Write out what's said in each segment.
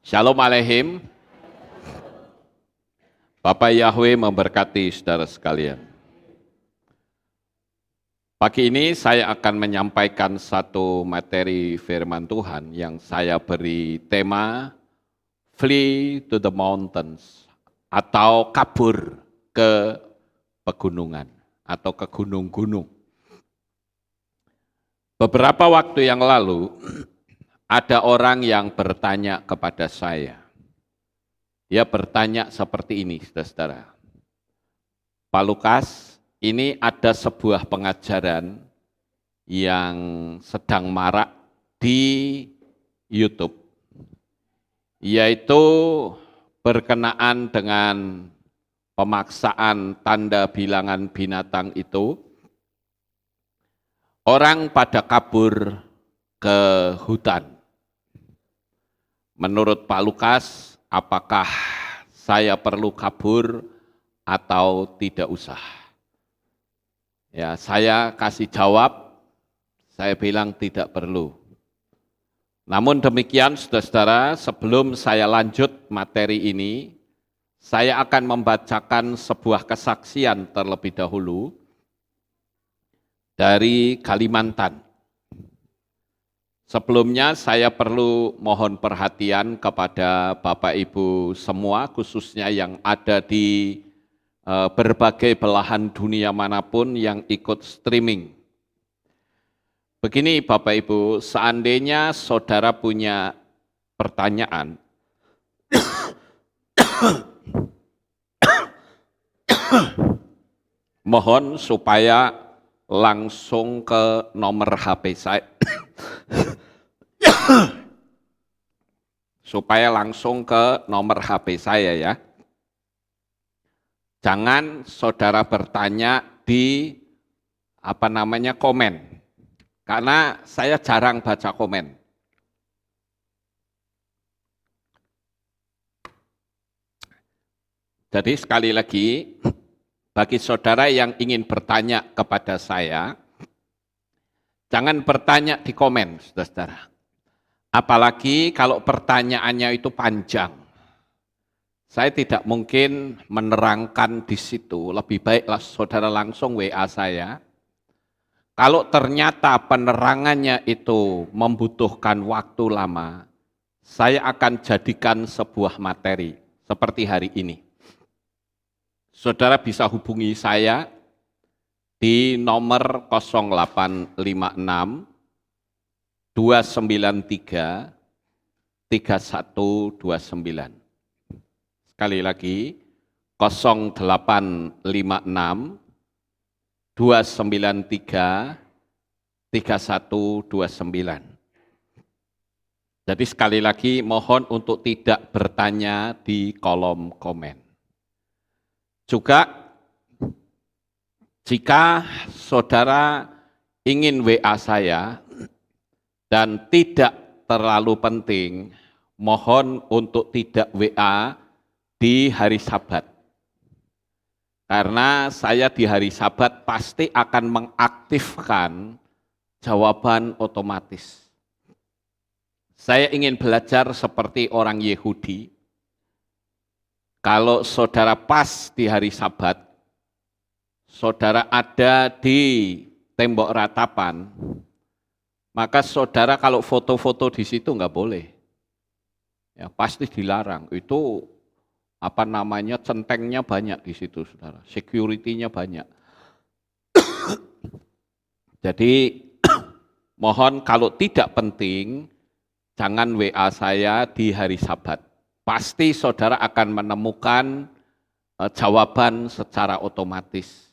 Shalom Aleihim. Bapak Yahweh memberkati saudara sekalian. Pagi ini saya akan menyampaikan satu materi firman Tuhan yang saya beri tema Flee to the Mountains atau kabur ke pegunungan atau ke gunung-gunung. Beberapa waktu yang lalu ada orang yang bertanya kepada saya. Dia bertanya seperti ini, saudara-saudara. Pak Lukas, ini ada sebuah pengajaran yang sedang marak di YouTube, yaitu berkenaan dengan pemaksaan tanda bilangan binatang itu. Orang pada kabur ke hutan. Menurut Pak Lukas, apakah saya perlu kabur atau tidak usah? Ya, saya kasih jawab, saya bilang tidak perlu. Namun demikian, saudara-saudara, sebelum saya lanjut materi ini, saya akan membacakan sebuah kesaksian terlebih dahulu dari Kalimantan. Sebelumnya saya perlu mohon perhatian kepada Bapak Ibu semua, khususnya yang ada di berbagai belahan dunia manapun yang ikut streaming. Begini Bapak Ibu, seandainya saudara punya pertanyaan, mohon supaya langsung ke nomor HP saya. Supaya langsung ke nomor HP saya ya. Jangan saudara bertanya di komen. Karena saya jarang baca komen. Jadi sekali lagi, bagi saudara yang ingin bertanya kepada saya, jangan bertanya di komen, saudara-saudara. Apalagi kalau pertanyaannya itu panjang. Saya tidak mungkin menerangkan di situ, lebih baiklah saudara langsung WA saya. Kalau ternyata penerangannya itu membutuhkan waktu lama, saya akan jadikan sebuah materi seperti hari ini. Saudara bisa hubungi saya di nomor 0856 293 3129. Sekali lagi 0856 293 3129. Jadi sekali lagi mohon untuk tidak bertanya di kolom komen. Juga jika saudara ingin WA saya dan tidak terlalu penting, mohon untuk tidak WA di hari Sabat. Karena saya di hari Sabat pasti akan mengaktifkan jawaban otomatis. Saya ingin belajar seperti orang Yahudi. Kalau saudara pas di hari Sabat, saudara ada di tembok ratapan, maka saudara kalau foto-foto di situ nggak boleh. Ya, pasti dilarang. Itu centengnya banyak di situ, saudara. Security-nya banyak. Jadi mohon kalau tidak penting, jangan WA saya di hari Sabat. Pasti saudara akan menemukan jawaban secara otomatis.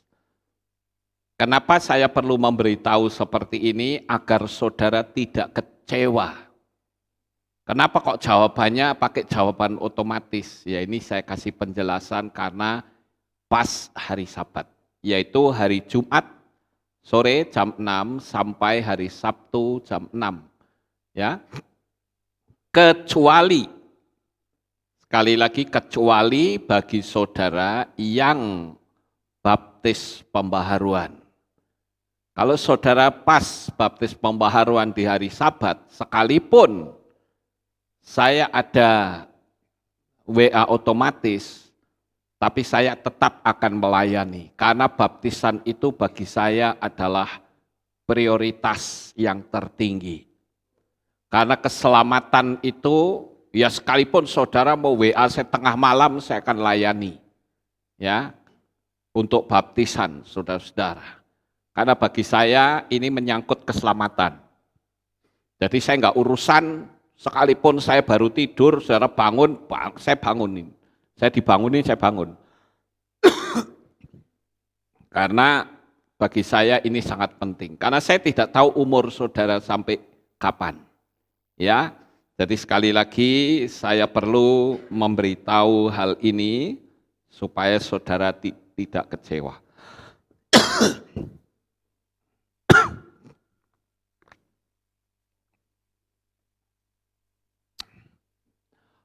Kenapa saya perlu memberitahu seperti ini? Agar saudara tidak kecewa. Kenapa kok jawabannya pakai jawaban otomatis? Ya ini saya kasih penjelasan karena pas hari Sabat, yaitu hari Jumat sore jam 6 sampai hari Sabtu jam 6. Ya. Kecuali, sekali lagi kecuali bagi saudara yang baptis pembaharuan. Kalau saudara pas baptis pembaharuan di hari Sabat, sekalipun saya ada WA otomatis, tapi saya tetap akan melayani. Karena baptisan itu bagi saya adalah prioritas yang tertinggi. Karena keselamatan itu, ya sekalipun saudara mau WA saya tengah malam, saya akan layani. Ya, untuk baptisan, saudara-saudara. Karena bagi saya ini menyangkut keselamatan. Jadi saya nggak urusan, sekalipun saya baru tidur, saudara bangun, saya bangunin. Saya dibangunin, saya bangun. Karena bagi saya ini sangat penting. Karena saya tidak tahu umur saudara sampai kapan. Ya, jadi sekali lagi saya perlu memberitahu hal ini supaya saudara tidak kecewa.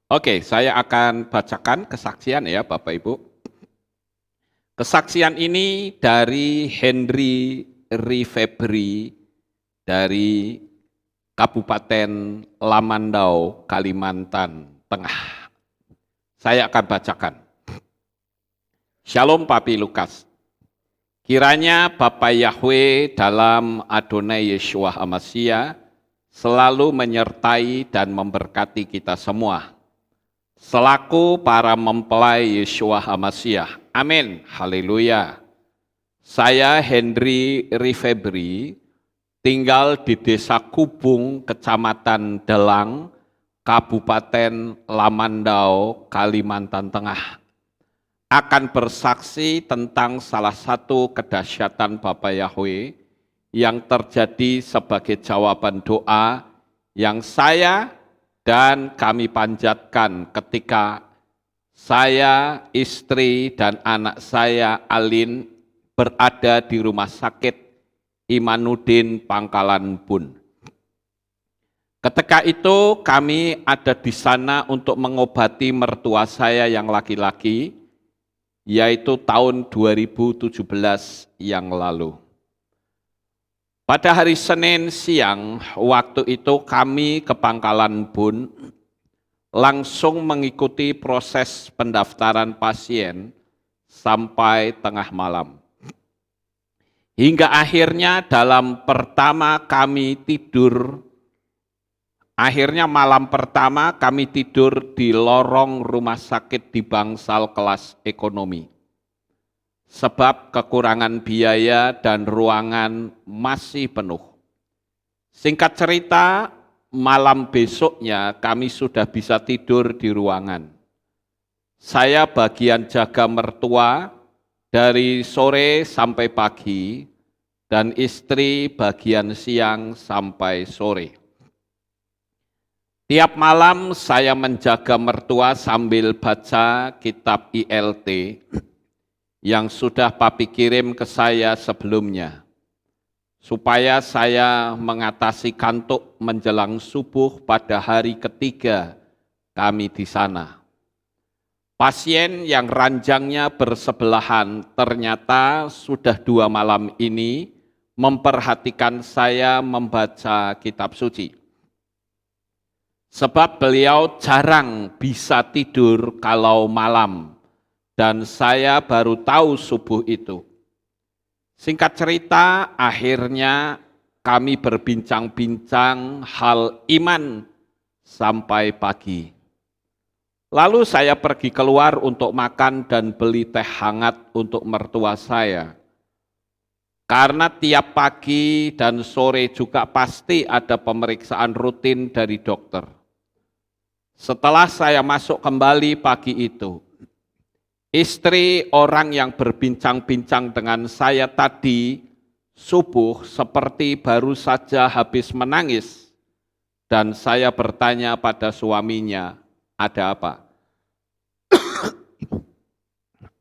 Oke, saya akan bacakan kesaksian ya Bapak Ibu. Kesaksian ini dari Henry Rifebri dari Kabupaten Lamandau, Kalimantan Tengah. Saya akan bacakan. Shalom Papi Lukas. Kiranya Bapa Yahweh dalam Adonai Yeshua HaMashiach selalu menyertai dan memberkati kita semua. Selaku para mempelai Yeshua HaMashiach. Amin. Haleluya. Saya Henry Rifebri, tinggal di Desa Kubung, Kecamatan Delang, Kabupaten Lamandau, Kalimantan Tengah. Akan bersaksi tentang salah satu kedahsyatan Bapa Yahweh yang terjadi sebagai jawaban doa yang saya dan kami panjatkan ketika saya, istri, dan anak saya Alin berada di rumah sakit Imanuddin Pangkalan Bun. Ketika itu kami ada di sana untuk mengobati mertua saya yang laki-laki, yaitu tahun 2017 yang lalu. Pada hari Senin siang, waktu itu kami ke Pangkalan Bun, langsung mengikuti proses pendaftaran pasien sampai tengah malam. Hingga akhirnya malam pertama kami tidur di lorong rumah sakit di bangsal kelas ekonomi. Sebab kekurangan biaya dan ruangan masih penuh. Singkat cerita, malam besoknya kami sudah bisa tidur di ruangan. Saya bagian jaga mertua dari sore sampai pagi, dan istri bagian siang sampai sore. Tiap malam saya menjaga mertua sambil baca kitab ILT, yang sudah Papi kirim ke saya sebelumnya, supaya saya mengatasi kantuk menjelang subuh pada hari ketiga kami di sana. Pasien yang ranjangnya bersebelahan ternyata sudah 2 malam ini memperhatikan saya membaca kitab suci. Sebab beliau jarang bisa tidur kalau malam, dan saya baru tahu subuh itu. Singkat cerita, akhirnya kami berbincang-bincang hal iman sampai pagi. Lalu saya pergi keluar untuk makan dan beli teh hangat untuk mertua saya. Karena tiap pagi dan sore juga pasti ada pemeriksaan rutin dari dokter. Setelah saya masuk kembali pagi itu, istri orang yang berbincang-bincang dengan saya tadi subuh seperti baru saja habis menangis, dan saya bertanya pada suaminya, ada apa?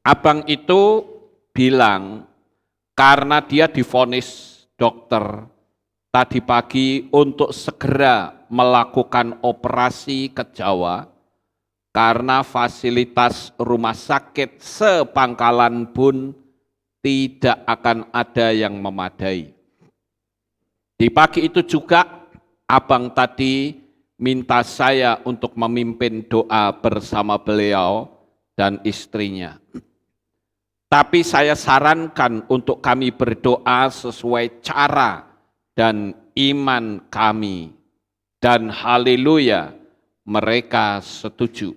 Abang itu bilang karena dia divonis dokter tadi pagi untuk segera melakukan operasi ke Jawa karena fasilitas rumah sakit sepangkalan Bun tidak akan ada yang memadai. Di pagi itu juga abang tadi minta saya untuk memimpin doa bersama beliau dan istrinya. Tapi saya sarankan untuk kami berdoa sesuai cara dan iman kami. Dan haleluya, mereka setuju.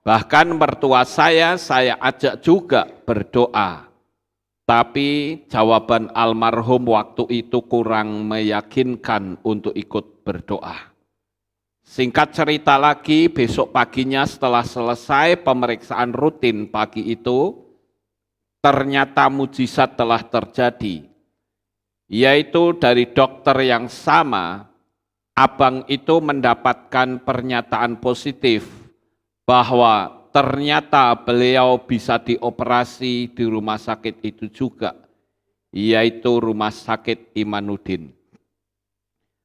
Bahkan mertua saya ajak juga berdoa. Tapi jawaban almarhum waktu itu kurang meyakinkan untuk ikut berdoa. Singkat cerita lagi, besok paginya setelah selesai pemeriksaan rutin pagi itu, ternyata mujizat telah terjadi. Yaitu dari dokter yang sama, abang itu mendapatkan pernyataan positif bahwa ternyata beliau bisa dioperasi di rumah sakit itu juga, yaitu Rumah Sakit Imanuddin.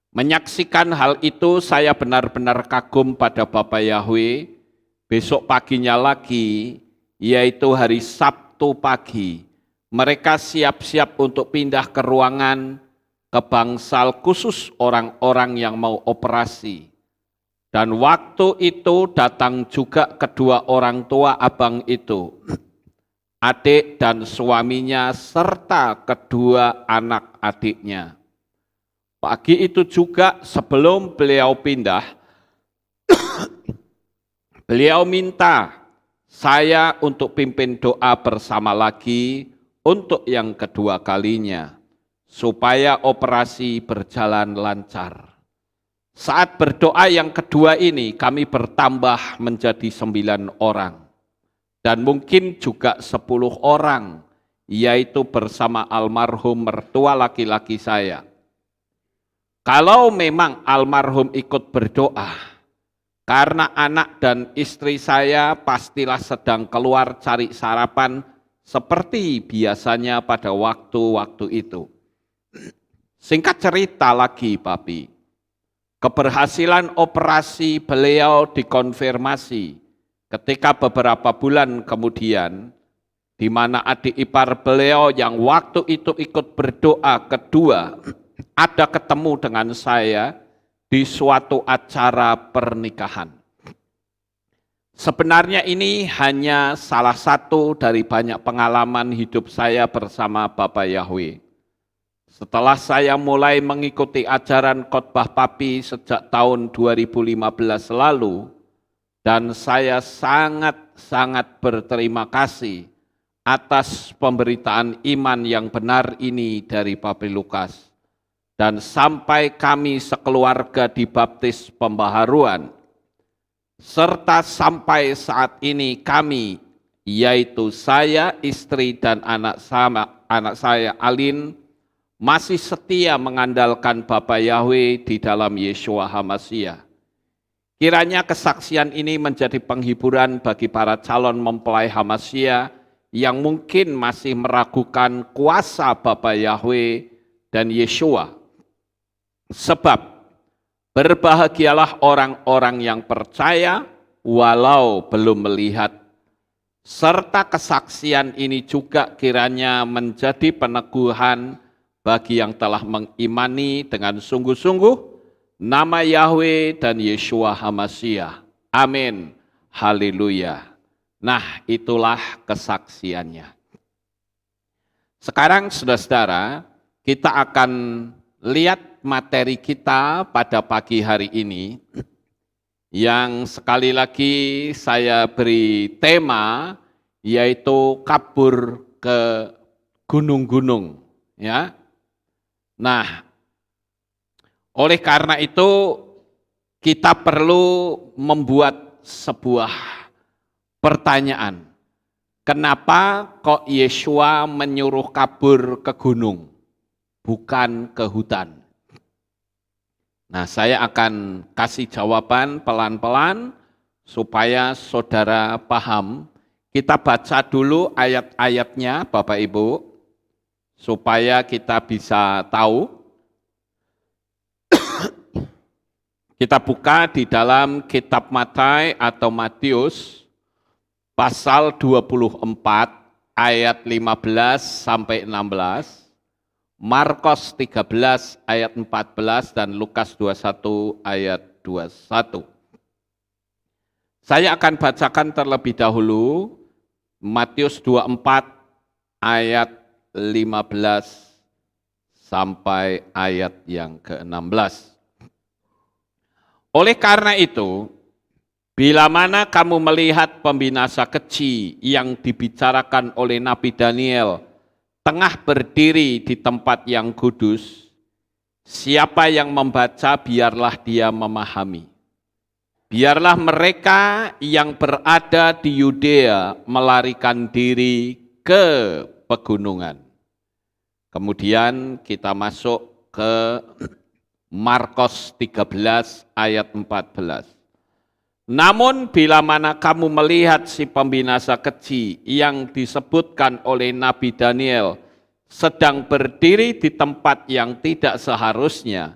Menyaksikan hal itu saya benar-benar kagum pada Bapak Yahweh. Besok paginya lagi, yaitu hari Sabtu pagi, mereka siap-siap untuk pindah ke ruangan ke bangsal khusus orang-orang yang mau operasi. Dan waktu itu datang juga kedua orang tua abang itu, adik dan suaminya serta kedua anak adiknya. Pagi itu juga sebelum beliau pindah, beliau minta saya untuk pimpin doa bersama lagi untuk yang kedua kalinya, supaya operasi berjalan lancar. Saat berdoa yang kedua ini, kami bertambah menjadi 9 orang. Dan mungkin juga 10 orang, yaitu bersama almarhum mertua laki-laki saya. Kalau memang almarhum ikut berdoa, karena anak dan istri saya pastilah sedang keluar cari sarapan seperti biasanya pada waktu-waktu itu. Singkat cerita lagi, Papi. Keberhasilan operasi beliau dikonfirmasi ketika beberapa bulan kemudian, di mana adik ipar beliau yang waktu itu ikut berdoa kedua, ada ketemu dengan saya di suatu acara pernikahan. Sebenarnya ini hanya salah satu dari banyak pengalaman hidup saya bersama Bapak Yahweh. Setelah saya mulai mengikuti ajaran khotbah Papi sejak tahun 2015 lalu, dan saya sangat berterima kasih atas pemberitaan iman yang benar ini dari Papi Lukas. Dan sampai kami sekeluarga dibaptis pembaharuan, serta sampai saat ini kami, yaitu saya, istri, dan anak saya Alin, masih setia mengandalkan Bapa Yahweh di dalam Yeshua HaMashiach. Kiranya kesaksian ini menjadi penghiburan bagi para calon mempelai HaMashiach yang mungkin masih meragukan kuasa Bapa Yahweh dan Yeshua. Sebab berbahagialah orang-orang yang percaya walau belum melihat. Serta kesaksian ini juga kiranya menjadi peneguhan bagi yang telah mengimani dengan sungguh-sungguh nama Yahweh dan Yeshua HaMashiach. Amin. Haleluya. Nah, itulah kesaksiannya. Sekarang saudara-saudara, kita akan lihat materi kita pada pagi hari ini, yang sekali lagi saya beri tema, yaitu kabur ke gunung-gunung. Ya. Nah, oleh karena itu kita perlu membuat sebuah pertanyaan. Kenapa kok Yeshua menyuruh kabur ke gunung, bukan ke hutan? Nah, saya akan kasih jawaban pelan-pelan supaya saudara paham. Kita baca dulu ayat-ayatnya, Bapak Ibu, supaya kita bisa tahu. Kita buka di dalam kitab Matai atau Matius pasal 24 ayat 15 sampai 16, Markus 13 ayat 14 dan Lukas 21 ayat 21. Saya akan bacakan terlebih dahulu Matius 24 ayat 15 sampai ayat yang ke-16. Oleh karena itu, bila mana kamu melihat pembinasa keji yang dibicarakan oleh Nabi Daniel tengah berdiri di tempat yang kudus, siapa yang membaca biarlah dia memahami. Biarlah mereka yang berada di Yudea melarikan diri ke pegunungan. Kemudian kita masuk ke Markus 13 ayat 14. Namun bila mana kamu melihat si pembinasa keji yang disebutkan oleh Nabi Daniel sedang berdiri di tempat yang tidak seharusnya,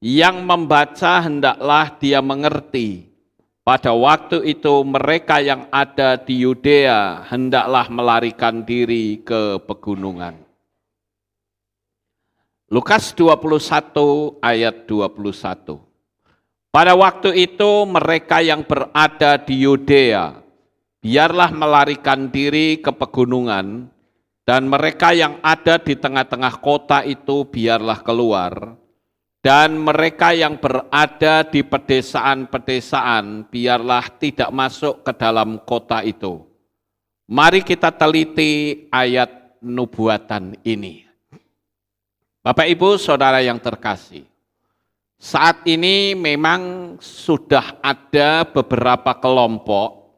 yang membaca hendaklah dia mengerti. Pada waktu itu mereka yang ada di Yudea hendaklah melarikan diri ke pegunungan. Lukas 21 ayat 21. Pada waktu itu mereka yang berada di Yudea biarlah melarikan diri ke pegunungan, dan mereka yang ada di tengah-tengah kota itu biarlah keluar, dan mereka yang berada di pedesaan-pedesaan biarlah tidak masuk ke dalam kota itu. Mari kita teliti ayat nubuatan ini. Bapak Ibu Saudara yang terkasih, saat ini memang sudah ada beberapa kelompok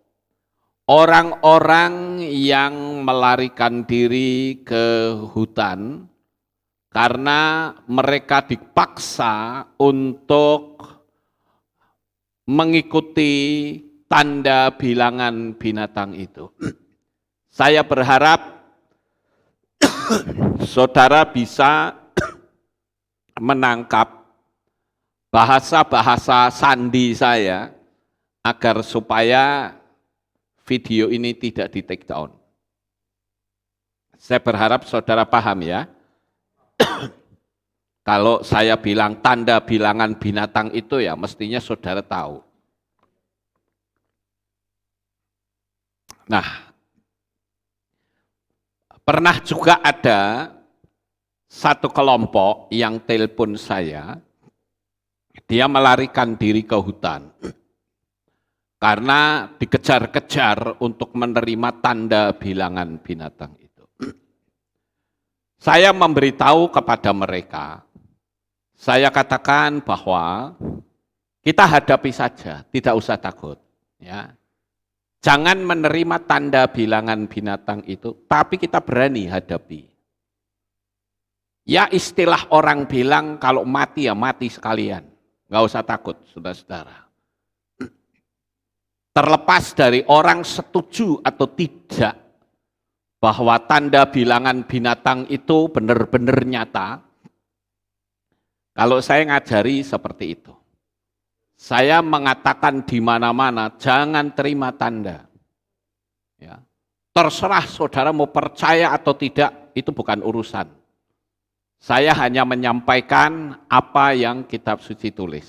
orang-orang yang melarikan diri ke hutan karena mereka dipaksa untuk mengikuti tanda bilangan binatang itu. Saya berharap saudara bisa menangkap bahasa-bahasa sandi saya agar supaya video ini tidak di take down. Saya berharap saudara paham ya. Kalau saya bilang tanda bilangan binatang itu ya mestinya saudara tahu. Nah, pernah juga ada satu kelompok yang telepon saya, dia melarikan diri ke hutan karena dikejar-kejar untuk menerima tanda bilangan binatang itu. Saya memberitahu kepada mereka, saya katakan bahwa kita hadapi saja, tidak usah takut. Ya. Jangan menerima tanda bilangan binatang itu, tapi kita berani hadapi. Ya istilah orang bilang kalau mati ya mati sekalian. Nggak usah takut, saudara-saudara. Terlepas dari orang setuju atau tidak bahwa tanda bilangan binatang itu benar-benar nyata, kalau saya ngajari seperti itu. Saya mengatakan di mana-mana, jangan terima tanda. Ya. Terserah saudara mau percaya atau tidak, itu bukan urusan. Saya hanya menyampaikan apa yang kitab suci tulis.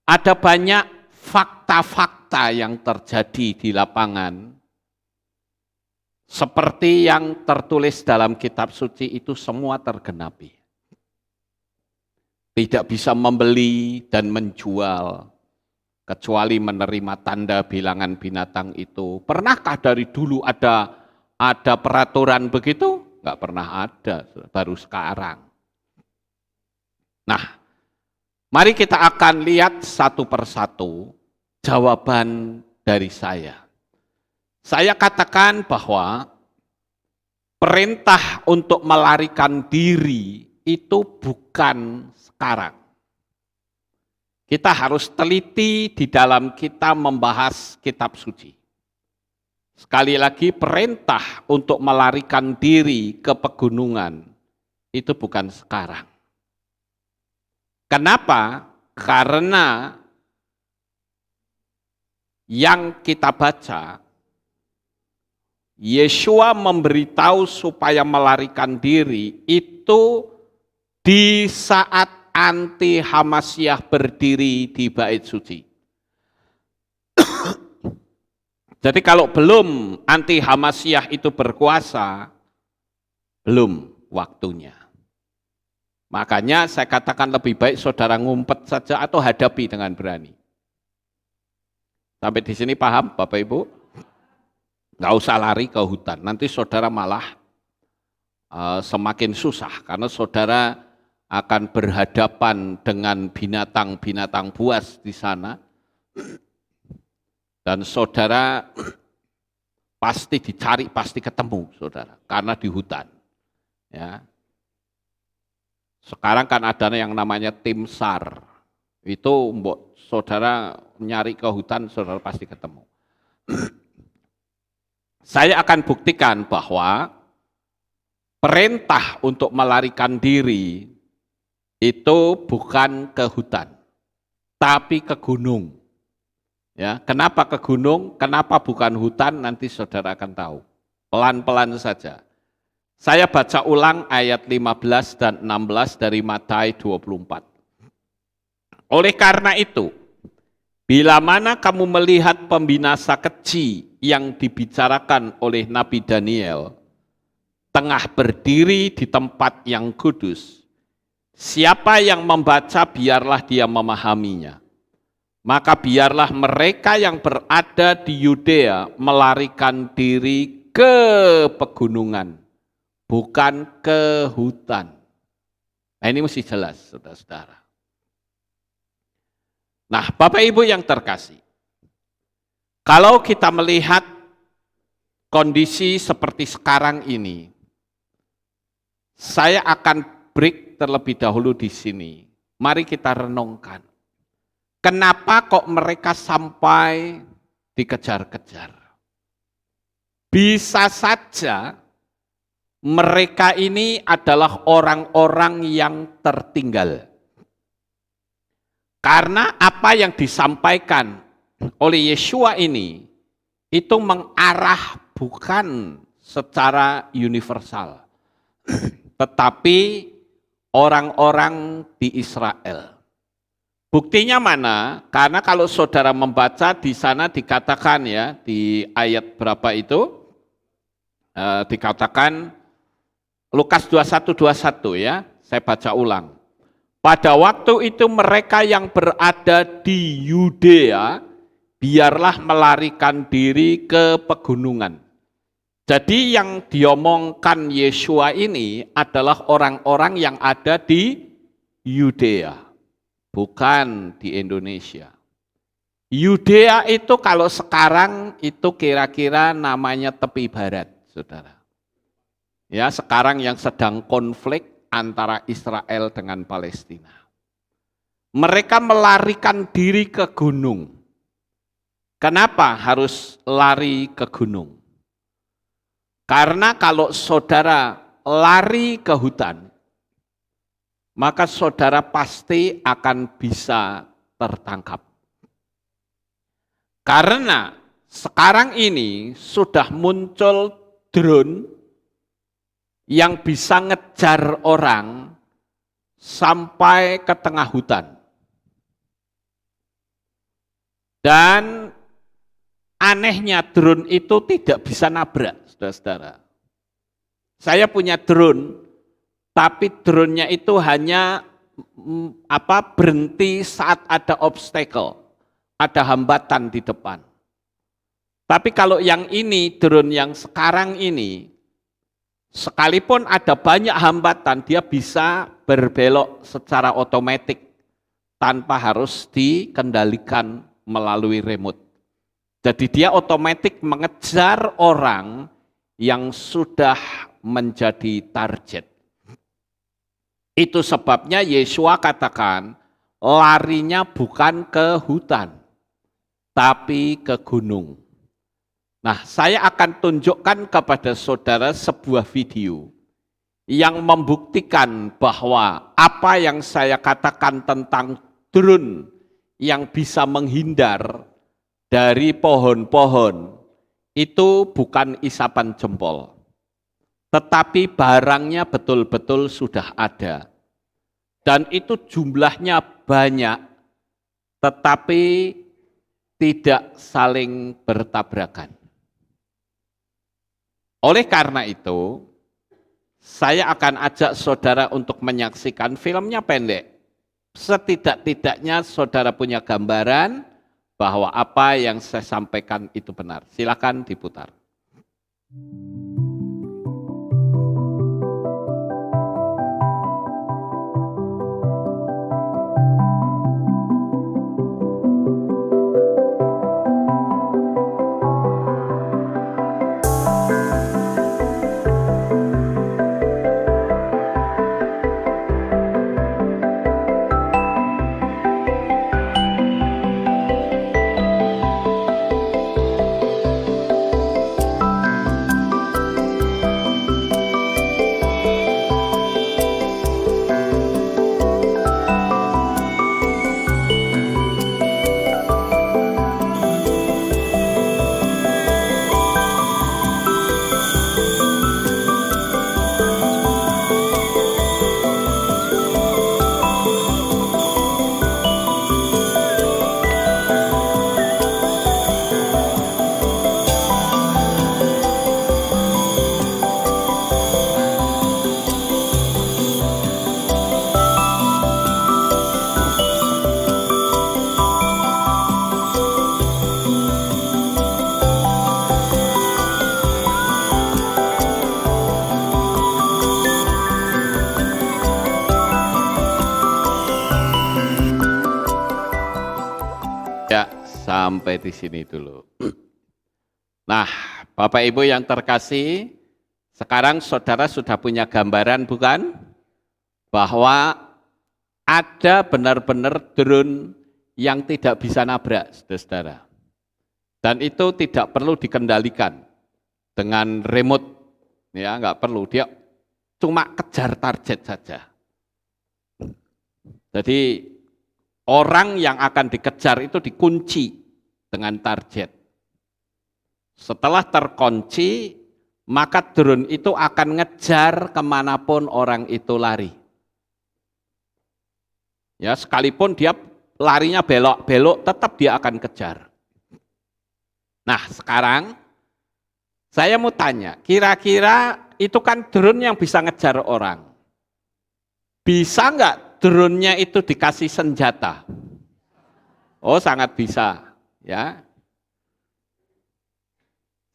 Ada banyak fakta-fakta yang terjadi di lapangan, seperti yang tertulis dalam kitab suci itu semua tergenapi. Tidak bisa membeli dan menjual, kecuali menerima tanda bilangan binatang itu. Pernahkah dari dulu ada peraturan begitu? Enggak pernah ada, baru sekarang. Nah, mari kita akan lihat satu persatu jawaban dari saya. Saya katakan bahwa perintah untuk melarikan diri itu bukan sekarang. Kita harus teliti di dalam kita membahas kitab suci. Sekali lagi perintah untuk melarikan diri ke pegunungan itu bukan sekarang. Kenapa? Karena yang kita baca, Yesua memberitahu supaya melarikan diri itu di saat anti Hamasyah berdiri di bait suci. Jadi kalau belum anti Hamasyah itu berkuasa, belum waktunya. Makanya saya katakan lebih baik saudara ngumpet saja atau hadapi dengan berani. Sampai di sini paham Bapak Ibu? Nggak usah lari ke hutan, nanti saudara malah semakin susah karena saudara akan berhadapan dengan binatang-binatang buas di sana. Dan saudara pasti dicari, pasti ketemu saudara, karena di hutan. Ya. Sekarang kan ada yang namanya tim SAR, itu saudara nyari ke hutan, saudara pasti ketemu. Saya akan buktikan bahwa perintah untuk melarikan diri itu bukan ke hutan, tapi ke gunung. Ya, kenapa ke gunung? Kenapa bukan hutan? Nanti saudara akan tahu. Pelan-pelan saja. Saya baca ulang ayat 15 dan 16 dari Matius 24. Oleh karena itu, bila mana kamu melihat pembinasa keji yang dibicarakan oleh Nabi Daniel, tengah berdiri di tempat yang kudus, siapa yang membaca biarlah dia memahaminya. Maka biarlah mereka yang berada di Yudea melarikan diri ke pegunungan, bukan ke hutan. Nah ini mesti jelas, saudara-saudara. Nah Bapak Ibu yang terkasih, kalau kita melihat kondisi seperti sekarang ini, saya akan break terlebih dahulu di sini. Mari kita renungkan. Kenapa kok mereka sampai dikejar-kejar? Bisa saja mereka ini adalah orang-orang yang tertinggal. Karena apa yang disampaikan oleh Yeshua ini, itu mengarah bukan secara universal, tetapi orang-orang di Israel. Buktinya mana? Karena kalau saudara membaca di sana dikatakan ya, di ayat berapa itu, dikatakan Lukas 21:21 ya, saya baca ulang. Pada waktu itu mereka yang berada di Yudea, biarlah melarikan diri ke pegunungan. Jadi yang diomongkan Yeshua ini adalah orang-orang yang ada di Yudea. Bukan di Indonesia. Yudea itu kalau sekarang itu kira-kira namanya tepi barat, saudara. Ya, sekarang yang sedang konflik antara Israel dengan Palestina. Mereka melarikan diri ke gunung. Kenapa harus lari ke gunung? Karena kalau saudara lari ke hutan, maka saudara pasti akan bisa tertangkap. Karena sekarang ini sudah muncul drone yang bisa ngejar orang sampai ke tengah hutan. Dan anehnya drone itu tidak bisa nabrak, saudara-saudara. Saya punya drone, tapi drone-nya itu hanya berhenti saat ada obstacle, ada hambatan di depan. Tapi kalau yang ini, drone yang sekarang ini, sekalipun ada banyak hambatan, dia bisa berbelok secara otomatis tanpa harus dikendalikan melalui remote. Jadi dia otomatis mengejar orang yang sudah menjadi target. Itu sebabnya Yeshua katakan, larinya bukan ke hutan, tapi ke gunung. Nah, saya akan tunjukkan kepada saudara sebuah video yang membuktikan bahwa apa yang saya katakan tentang drone yang bisa menghindar dari pohon-pohon itu bukan isapan jempol. Tetapi barangnya betul-betul sudah ada. Dan itu jumlahnya banyak, tetapi tidak saling bertabrakan. Oleh karena itu, saya akan ajak saudara untuk menyaksikan filmnya pendek. Setidak-tidaknya saudara punya gambaran bahwa apa yang saya sampaikan itu benar. Silakan diputar. Ya, sampai di sini dulu. Nah, Bapak Ibu yang terkasih, sekarang saudara sudah punya gambaran bukan? Bahwa ada benar-benar drone yang tidak bisa nabrak, saudara. Dan itu tidak perlu dikendalikan dengan remote, ya nggak perlu, dia cuma kejar target saja. Jadi orang yang akan dikejar itu dikunci dengan target. Setelah terkunci, maka drone itu akan ngejar kemanapun orang itu lari. Ya, sekalipun dia larinya belok-belok, tetap dia akan kejar. Nah, sekarang saya mau tanya, kira-kira itu kan drone yang bisa ngejar orang. Bisa nggak drone-nya itu dikasih senjata? Oh, sangat bisa, ya.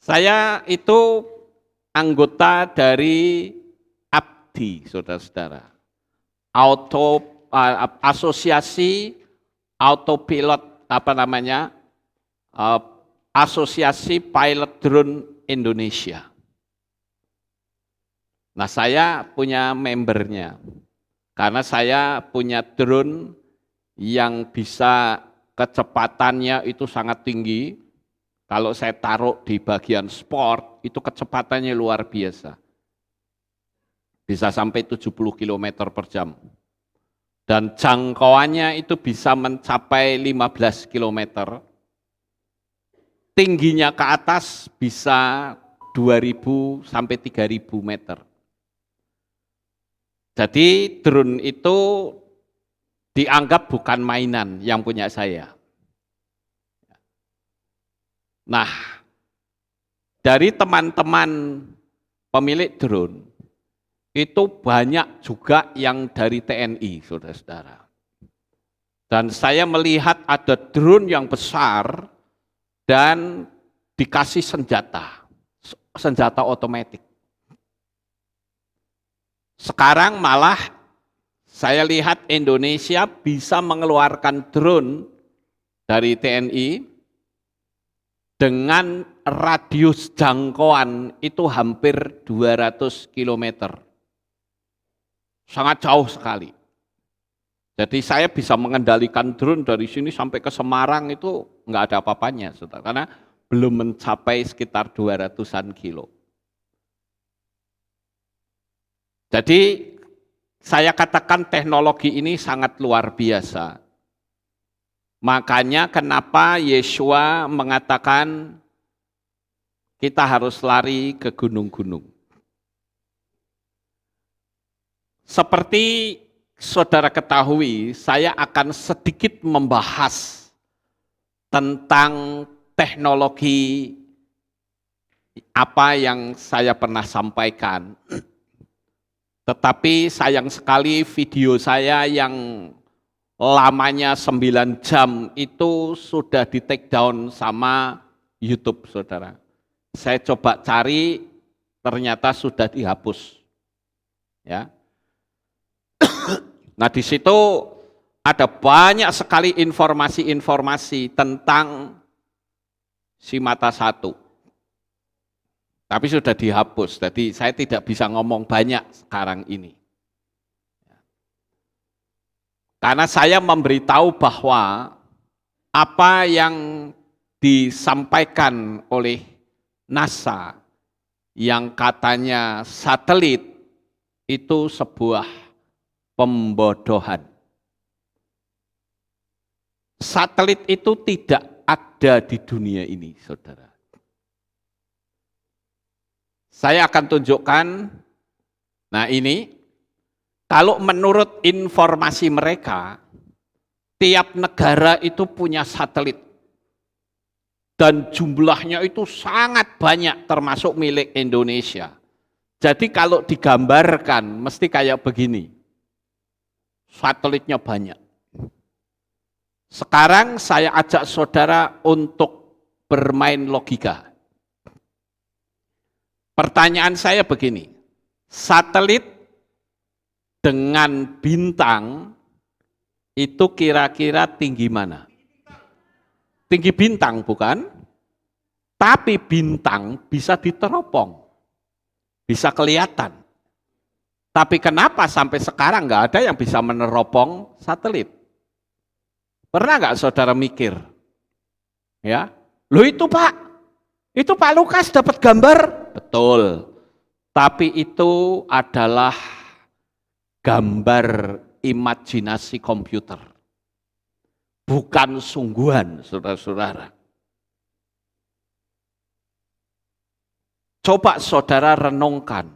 Saya itu anggota dari APDI, saudara-saudara. Asosiasi Autopilot, Asosiasi Pilot Drone Indonesia. Nah, saya punya membernya. Karena saya punya drone yang bisa kecepatannya itu sangat tinggi. Kalau saya taruh di bagian sport, itu kecepatannya luar biasa. Bisa sampai 70 km per jam. Dan jangkauannya itu bisa mencapai 15 km. Tingginya ke atas bisa 2.000 sampai 3.000 meter. Jadi drone itu dianggap bukan mainan yang punya saya. Nah, dari teman-teman pemilik drone, itu banyak juga yang dari TNI, saudara-saudara. Dan saya melihat ada drone yang besar dan dikasih senjata otomatis. Sekarang malah saya lihat Indonesia bisa mengeluarkan drone dari TNI dengan radius jangkauan itu hampir 200 km. Sangat jauh sekali. Jadi saya bisa mengendalikan drone dari sini sampai ke Semarang itu nggak ada apa-apanya, saudara, karena belum mencapai sekitar 200-an kilo. Jadi saya katakan teknologi ini sangat luar biasa. Makanya kenapa Yeshua mengatakan kita harus lari ke gunung-gunung. Seperti saudara ketahui, saya akan sedikit membahas tentang teknologi apa yang saya pernah sampaikan. Tetapi sayang sekali video saya yang lamanya 9 jam itu sudah di take down sama YouTube, saudara. Saya coba cari, ternyata sudah dihapus. Ya. Nah, di situ ada banyak sekali informasi-informasi tentang si mata satu. Tapi sudah dihapus, jadi saya tidak bisa ngomong banyak sekarang ini. Karena saya memberitahu bahwa apa yang disampaikan oleh NASA yang katanya satelit itu sebuah pembodohan. Satelit itu tidak ada di dunia ini, saudara. Saya akan tunjukkan, nah ini, kalau menurut informasi mereka, tiap negara itu punya satelit. Dan jumlahnya itu sangat banyak, termasuk milik Indonesia. Jadi kalau digambarkan, mesti kayak begini. Satelitnya banyak. Sekarang saya ajak saudara untuk bermain logika. Pertanyaan saya begini, satelit dengan bintang itu kira-kira tinggi mana? Tinggi bintang bukan? Tapi bintang bisa diteropong, bisa kelihatan. Tapi kenapa sampai sekarang nggak ada yang bisa meneropong satelit? Pernah nggak saudara mikir? Ya, loh itu Pak Lukas dapat gambar? Betul. Tapi itu adalah gambar imajinasi komputer. Bukan sungguhan, saudara-saudara. Coba saudara renungkan.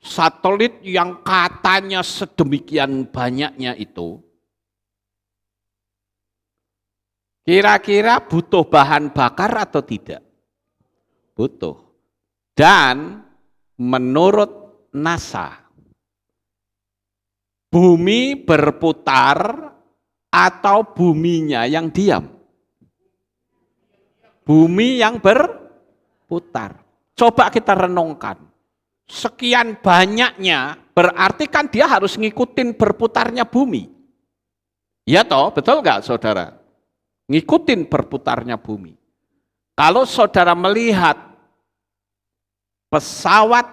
Satelit yang katanya sedemikian banyaknya itu, kira-kira butuh bahan bakar atau tidak? Butuh. Dan menurut NASA, bumi berputar atau buminya yang diam? Bumi yang berputar. Coba kita renungkan. Sekian banyaknya, berarti kan dia harus ngikutin berputarnya bumi. Ya toh, betul nggak saudara? Ngikutin berputarnya bumi. Kalau saudara melihat pesawat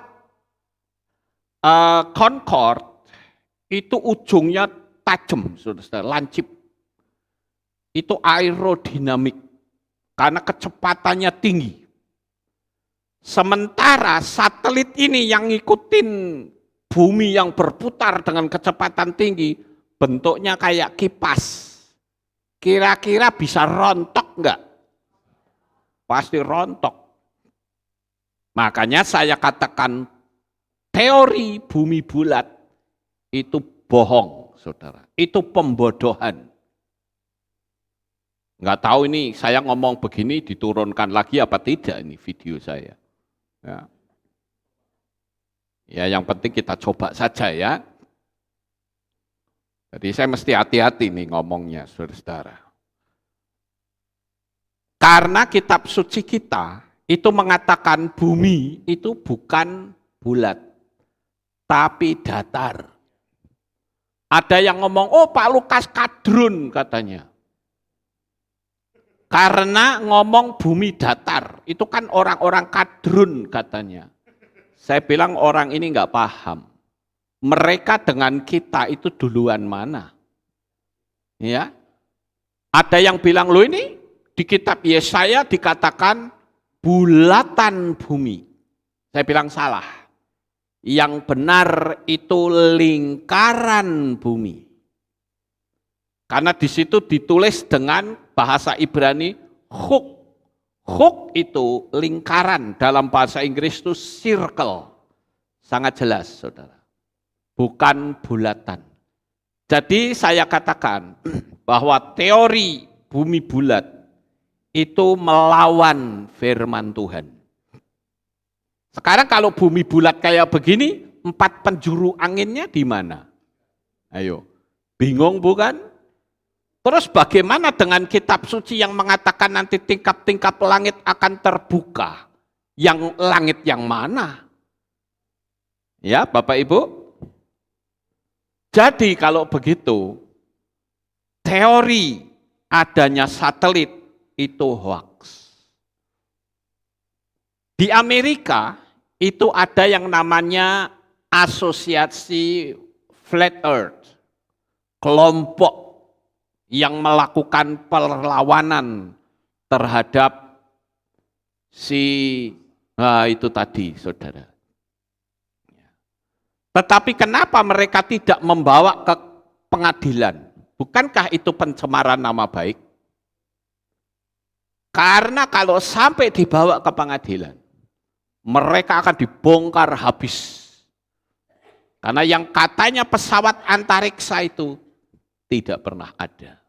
Concorde, itu ujungnya tajam, saudara, lancip. Itu aerodinamik, karena kecepatannya tinggi. Sementara satelit ini yang ngikutin bumi yang berputar dengan kecepatan tinggi, bentuknya kayak kipas. Kira-kira bisa rontok enggak? Pasti rontok. Makanya saya katakan teori bumi bulat itu bohong, saudara. Itu pembodohan. Enggak tahu ini saya ngomong begini diturunkan lagi apa tidak ini video saya. Ya, yang penting kita coba saja ya. Jadi saya mesti hati-hati nih ngomongnya, saudara-saudara. Karena kitab suci kita itu mengatakan bumi itu bukan bulat, tapi datar. Ada yang ngomong, oh Pak Lukas kadrun katanya. Karena ngomong bumi datar, itu kan orang-orang kadrun katanya. Saya bilang orang ini nggak paham. Mereka dengan kita itu duluan mana? Ya, ada yang bilang, loh ini di kitab Yesaya dikatakan bulatan bumi. Saya bilang salah. Yang benar itu lingkaran bumi. Karena di situ ditulis dengan bahasa Ibrani huk. Huk itu lingkaran, dalam bahasa Inggris itu circle. Sangat jelas, saudara. Bukan bulatan. Jadi saya katakan bahwa teori bumi bulat itu melawan firman Tuhan. Sekarang kalau bumi bulat kayak begini, 4 penjuru anginnya di mana? Ayo, bingung bukan? Terus bagaimana dengan kitab suci yang mengatakan nanti tingkap-tingkap langit akan terbuka? Yang langit yang mana? Ya, Bapak Ibu. Jadi kalau begitu, teori adanya satelit itu hoax. Di Amerika itu ada yang namanya Asosiasi Flat Earth, kelompok yang melakukan perlawanan terhadap itu tadi, saudara. Tetapi kenapa mereka tidak membawa ke pengadilan? Bukankah itu pencemaran nama baik? Karena kalau sampai dibawa ke pengadilan, mereka akan dibongkar habis. Karena yang katanya pesawat antariksa itu tidak pernah ada.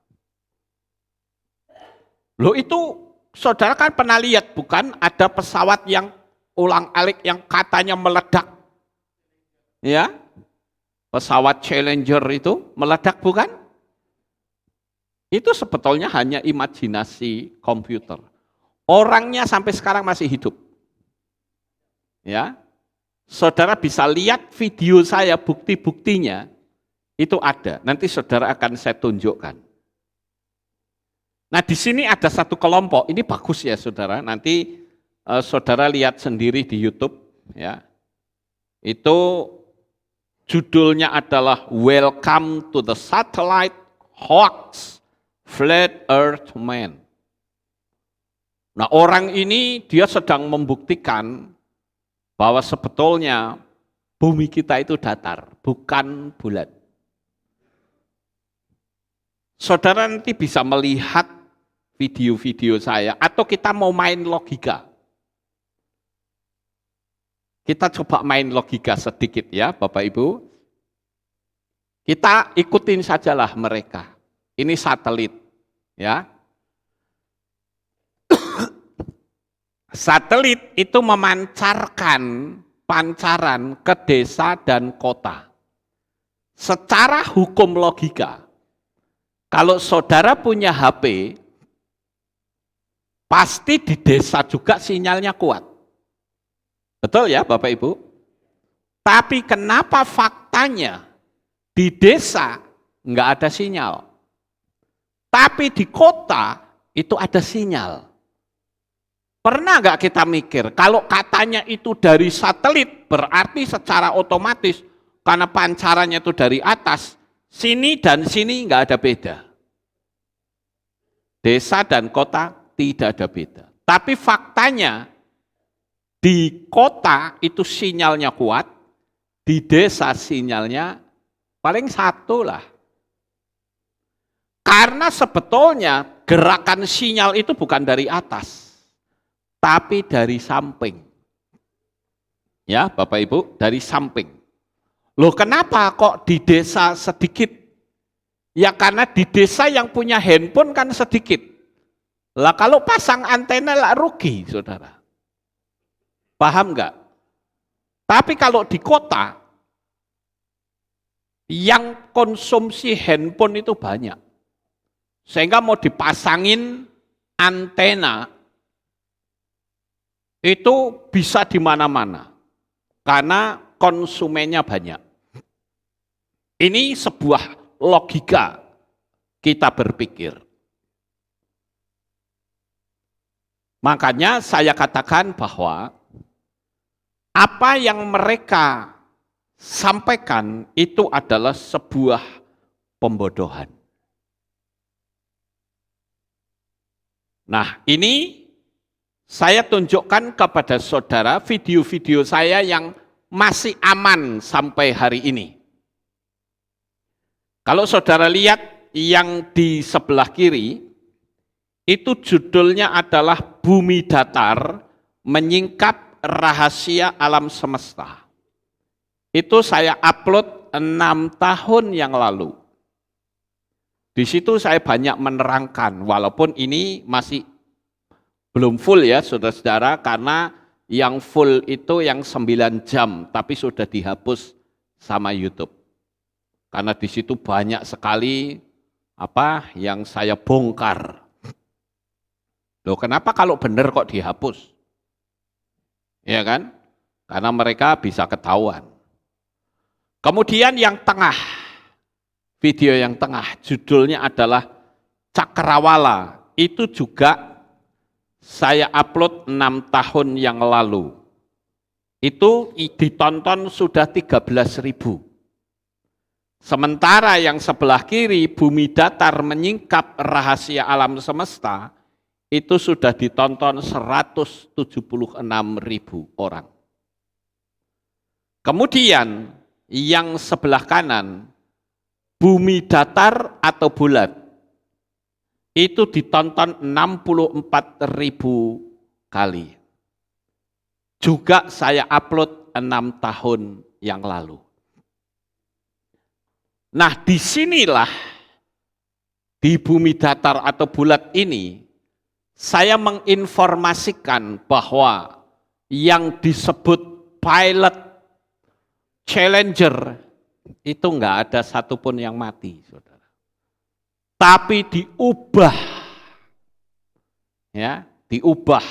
Loh itu saudara kan pernah lihat bukan ada pesawat yang ulang-alik yang katanya meledak. Ya, pesawat Challenger itu meledak bukan? Itu sebetulnya hanya imajinasi komputer. Orangnya sampai sekarang masih hidup. Ya, saudara bisa lihat video saya, bukti-buktinya itu ada. Nanti saudara akan saya tunjukkan. Nah di sini ada satu kelompok, ini bagus ya saudara. Nanti saudara lihat sendiri di YouTube. Ya, itu judulnya adalah Welcome to the Satellite Hoax Flat Earth Man. Nah orang ini dia sedang membuktikan bahwa sebetulnya bumi kita itu datar, bukan bulat. Saudara nanti bisa melihat video-video saya, atau kita mau main logika. Kita coba main logika sedikit ya Bapak Ibu. Kita ikutin sajalah mereka. Ini satelit, ya. Satelit itu memancarkan pancaran ke desa dan kota. Secara hukum logika, kalau saudara punya HP, pasti di desa juga sinyalnya kuat. Betul ya Bapak Ibu? Tapi kenapa faktanya di desa nggak ada sinyal? Tapi di kota itu ada sinyal. Pernah nggak kita mikir, kalau katanya itu dari satelit, berarti secara otomatis, karena pancarannya itu dari atas, sini dan sini nggak ada beda. Desa dan kota tidak ada beda. Tapi faktanya, di kota itu sinyalnya kuat, di desa sinyalnya paling satu lah. Karena sebetulnya gerakan sinyal itu bukan dari atas, tapi dari samping. Ya Bapak Ibu, dari samping. Loh kenapa kok di desa sedikit? Ya karena di desa yang punya handphone kan sedikit. Lah kalau pasang antena lah rugi saudara. Paham enggak? Tapi kalau di kota, yang konsumsi handphone itu banyak. Sehingga mau dipasangin antena, itu bisa di mana-mana. Karena konsumennya banyak. Ini sebuah logika kita berpikir. Makanya saya katakan bahwa apa yang mereka sampaikan itu adalah sebuah pembodohan. Nah, ini saya tunjukkan kepada saudara video-video saya yang masih aman sampai hari ini. Kalau saudara lihat yang di sebelah kiri, itu judulnya adalah Bumi Datar Menyingkap Rahasia Alam Semesta. Itu saya upload 6 tahun yang lalu. Di situ saya banyak menerangkan, walaupun ini masih belum full ya saudara-saudara, karena yang full itu yang 9 jam, tapi sudah dihapus sama YouTube. Karena di situ banyak sekali apa yang saya bongkar. Loh, kenapa kalau benar kok dihapus? Ya kan? Karena mereka bisa ketahuan. Kemudian yang tengah, video yang tengah, judulnya adalah Cakrawala. Itu juga saya upload 6 tahun yang lalu. Itu ditonton sudah 13.000. Sementara yang sebelah kiri, Bumi Datar Menyingkap Rahasia Alam Semesta, itu sudah ditonton 176.000 orang. Kemudian yang sebelah kanan, Bumi Datar atau Bulat, itu ditonton 64.000 kali. Juga saya upload 6 tahun yang lalu. Nah, disinilah di Bumi Datar atau Bulat ini, saya menginformasikan bahwa yang disebut pilot Challenger itu enggak ada satupun yang mati, saudara. Tapi diubah, ya, diubah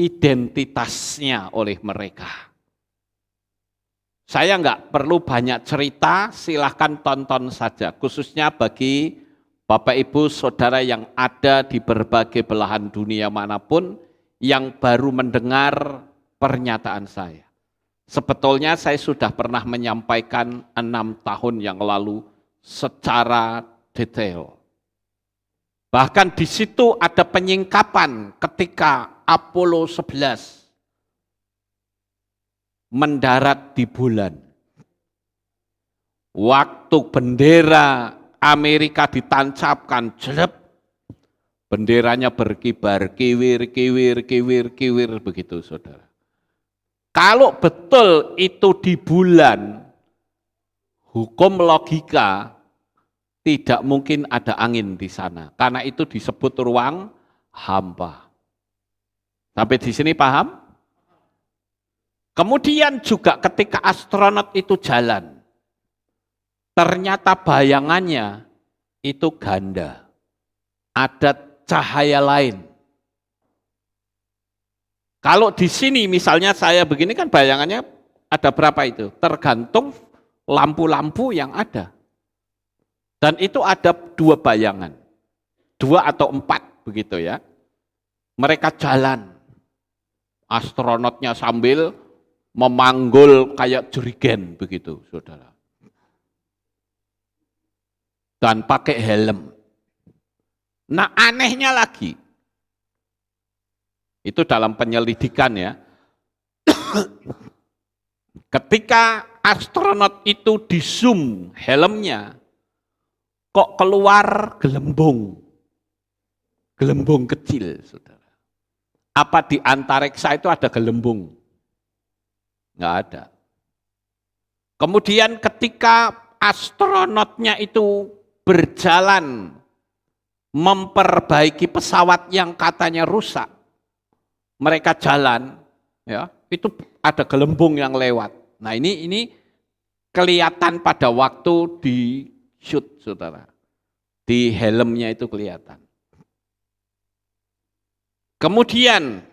identitasnya oleh mereka. Saya enggak perlu banyak cerita, silahkan tonton saja, khususnya bagi Bapak Ibu Saudara yang ada di berbagai belahan dunia manapun yang baru mendengar pernyataan saya. Sebetulnya saya sudah pernah menyampaikan 6 tahun yang lalu secara detail. Bahkan di situ ada penyingkapan ketika Apollo 11 mendarat di bulan. Waktu bendera Amerika ditancapkan, jelep, benderanya berkibar, kiwir, kiwir, kiwir, kiwir, begitu saudara. Kalau betul itu di bulan, hukum logika tidak mungkin ada angin di sana, karena itu disebut ruang hampa. Sampai di sini paham? Kemudian juga ketika astronot itu jalan, ternyata bayangannya itu ganda, ada cahaya lain. Kalau di sini misalnya saya begini kan bayangannya ada berapa itu? Tergantung lampu-lampu yang ada. Dan itu ada 2 bayangan, 2 atau 4 begitu ya. Mereka jalan, astronotnya sambil memanggul kayak jerigen begitu, saudara. Dan pakai helm. Nah, anehnya lagi, itu dalam penyelidikan ya, ketika astronot itu di zoom helmnya, kok keluar gelembung kecil, saudara. Apa di antariksa itu ada gelembung? Nggak ada. Kemudian ketika astronotnya itu berjalan memperbaiki pesawat yang katanya rusak, mereka jalan, ya, itu ada gelembung yang lewat. Nah ini kelihatan pada waktu di shoot, saudara. Di helmnya itu kelihatan. Kemudian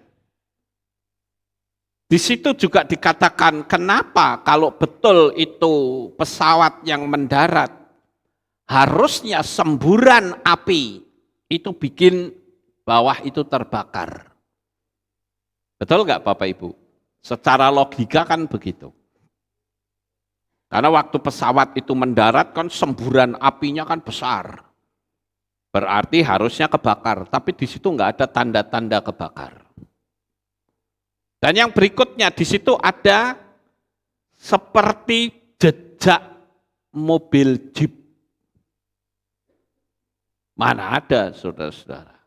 di situ juga dikatakan kenapa kalau betul itu pesawat yang mendarat, harusnya semburan api itu bikin bawah itu terbakar. Betul nggak Bapak Ibu? Secara logika kan begitu. Karena waktu pesawat itu mendarat kan semburan apinya kan besar. Berarti harusnya kebakar, tapi di situ nggak ada tanda-tanda kebakar. Dan yang berikutnya di situ ada seperti jejak mobil jeep. Mana ada saudara-saudara.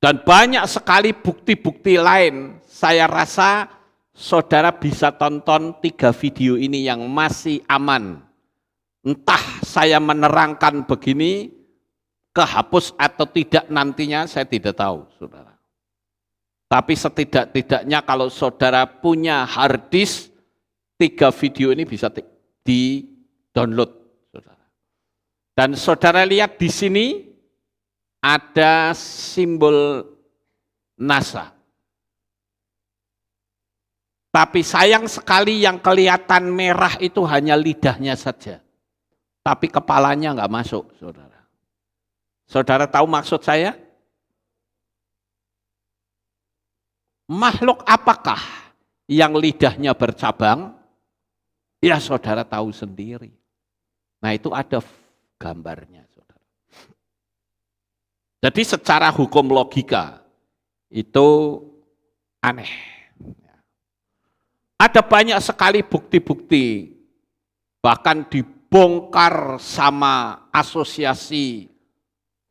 Dan banyak sekali bukti-bukti lain. Saya rasa saudara bisa tonton 3 video ini yang masih aman. Entah saya menerangkan begini kehapus atau tidak nantinya saya tidak tahu, saudara. Tapi setidak-tidaknya kalau saudara punya hard disk, 3 video ini bisa di-download, saudara. Dan saudara lihat di sini ada simbol NASA. Tapi sayang sekali yang kelihatan merah itu hanya lidahnya saja. Tapi kepalanya nggak masuk, saudara. Saudara tahu maksud saya? Makhluk apakah yang lidahnya bercabang? Ya saudara tahu sendiri. Nah itu ada gambarnya, saudara. Jadi secara hukum logika itu aneh. Ada banyak sekali bukti-bukti, bahkan dibongkar sama asosiasi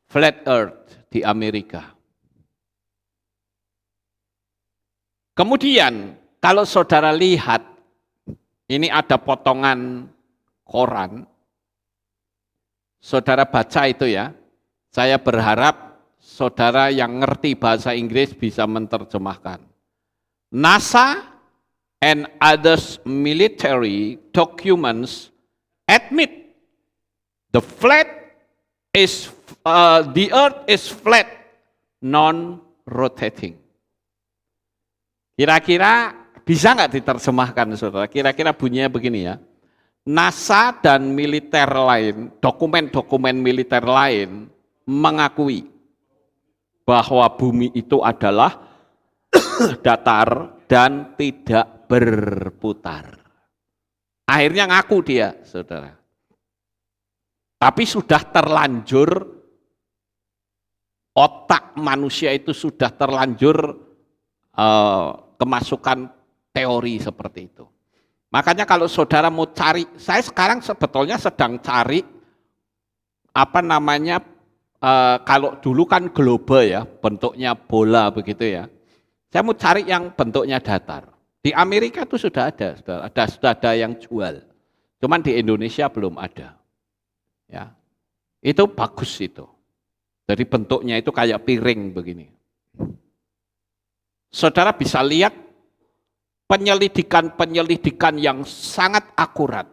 Flat Earth di Amerika. Kemudian kalau saudara lihat, ini ada potongan koran, saudara baca itu ya, saya berharap saudara yang ngerti bahasa Inggris bisa menerjemahkan. NASA and others military documents admit the earth is flat, non-rotating. Kira-kira bisa nggak diterjemahkan, saudara? Kira-kira bunyinya begini ya. NASA dan militer lain, dokumen-dokumen militer lain mengakui bahwa bumi itu adalah datar dan tidak berputar. Akhirnya ngaku dia, saudara. Tapi sudah terlanjur, otak manusia itu sudah terlanjur kemasukan teori seperti itu. Makanya kalau saudara mau cari, saya sekarang sebetulnya sedang cari, kalau dulu kan globe ya, bentuknya bola begitu ya. Saya mau cari yang bentuknya datar. Di Amerika itu sudah ada yang jual. Cuman di Indonesia belum ada. Ya. Itu bagus itu. Jadi bentuknya itu kayak piring begini. Saudara bisa lihat penyelidikan yang sangat akurat.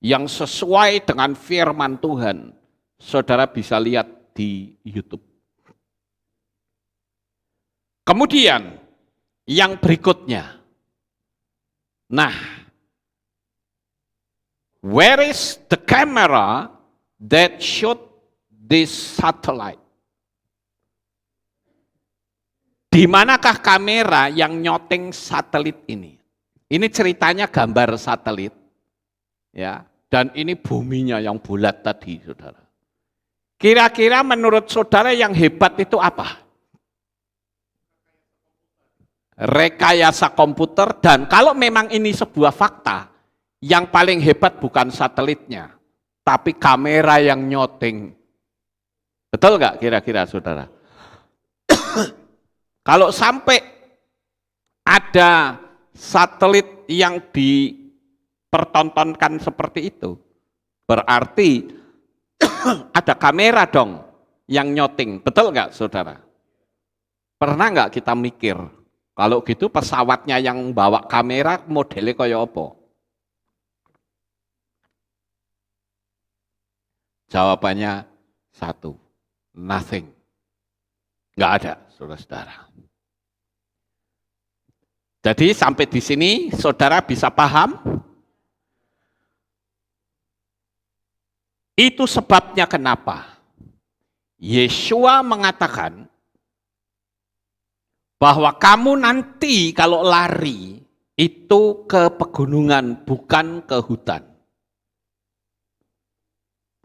Yang sesuai dengan firman Tuhan. Saudara bisa lihat di YouTube. Kemudian yang berikutnya. Nah, where is the camera that shot this satellite? Di manakah kamera yang nyoteng satelit ini? Ini ceritanya gambar satelit, ya. Dan ini buminya yang bulat tadi, saudara. Kira-kira menurut saudara yang hebat itu apa? Rekayasa komputer, dan kalau memang ini sebuah fakta, yang paling hebat bukan satelitnya, tapi kamera yang nyoteng. Betul nggak kira-kira, saudara? Kalau sampai ada satelit yang dipertontonkan seperti itu, berarti ada kamera dong yang nyoteng. Betul nggak, saudara? Pernah nggak kita mikir, kalau gitu pesawatnya yang bawa kamera modelnya kayak apa? Jawabannya satu, nothing. Nggak ada, saudara-saudara. Jadi sampai di sini saudara bisa paham? Itu sebabnya kenapa Yeshua mengatakan bahwa kamu nanti kalau lari itu ke pegunungan bukan ke hutan.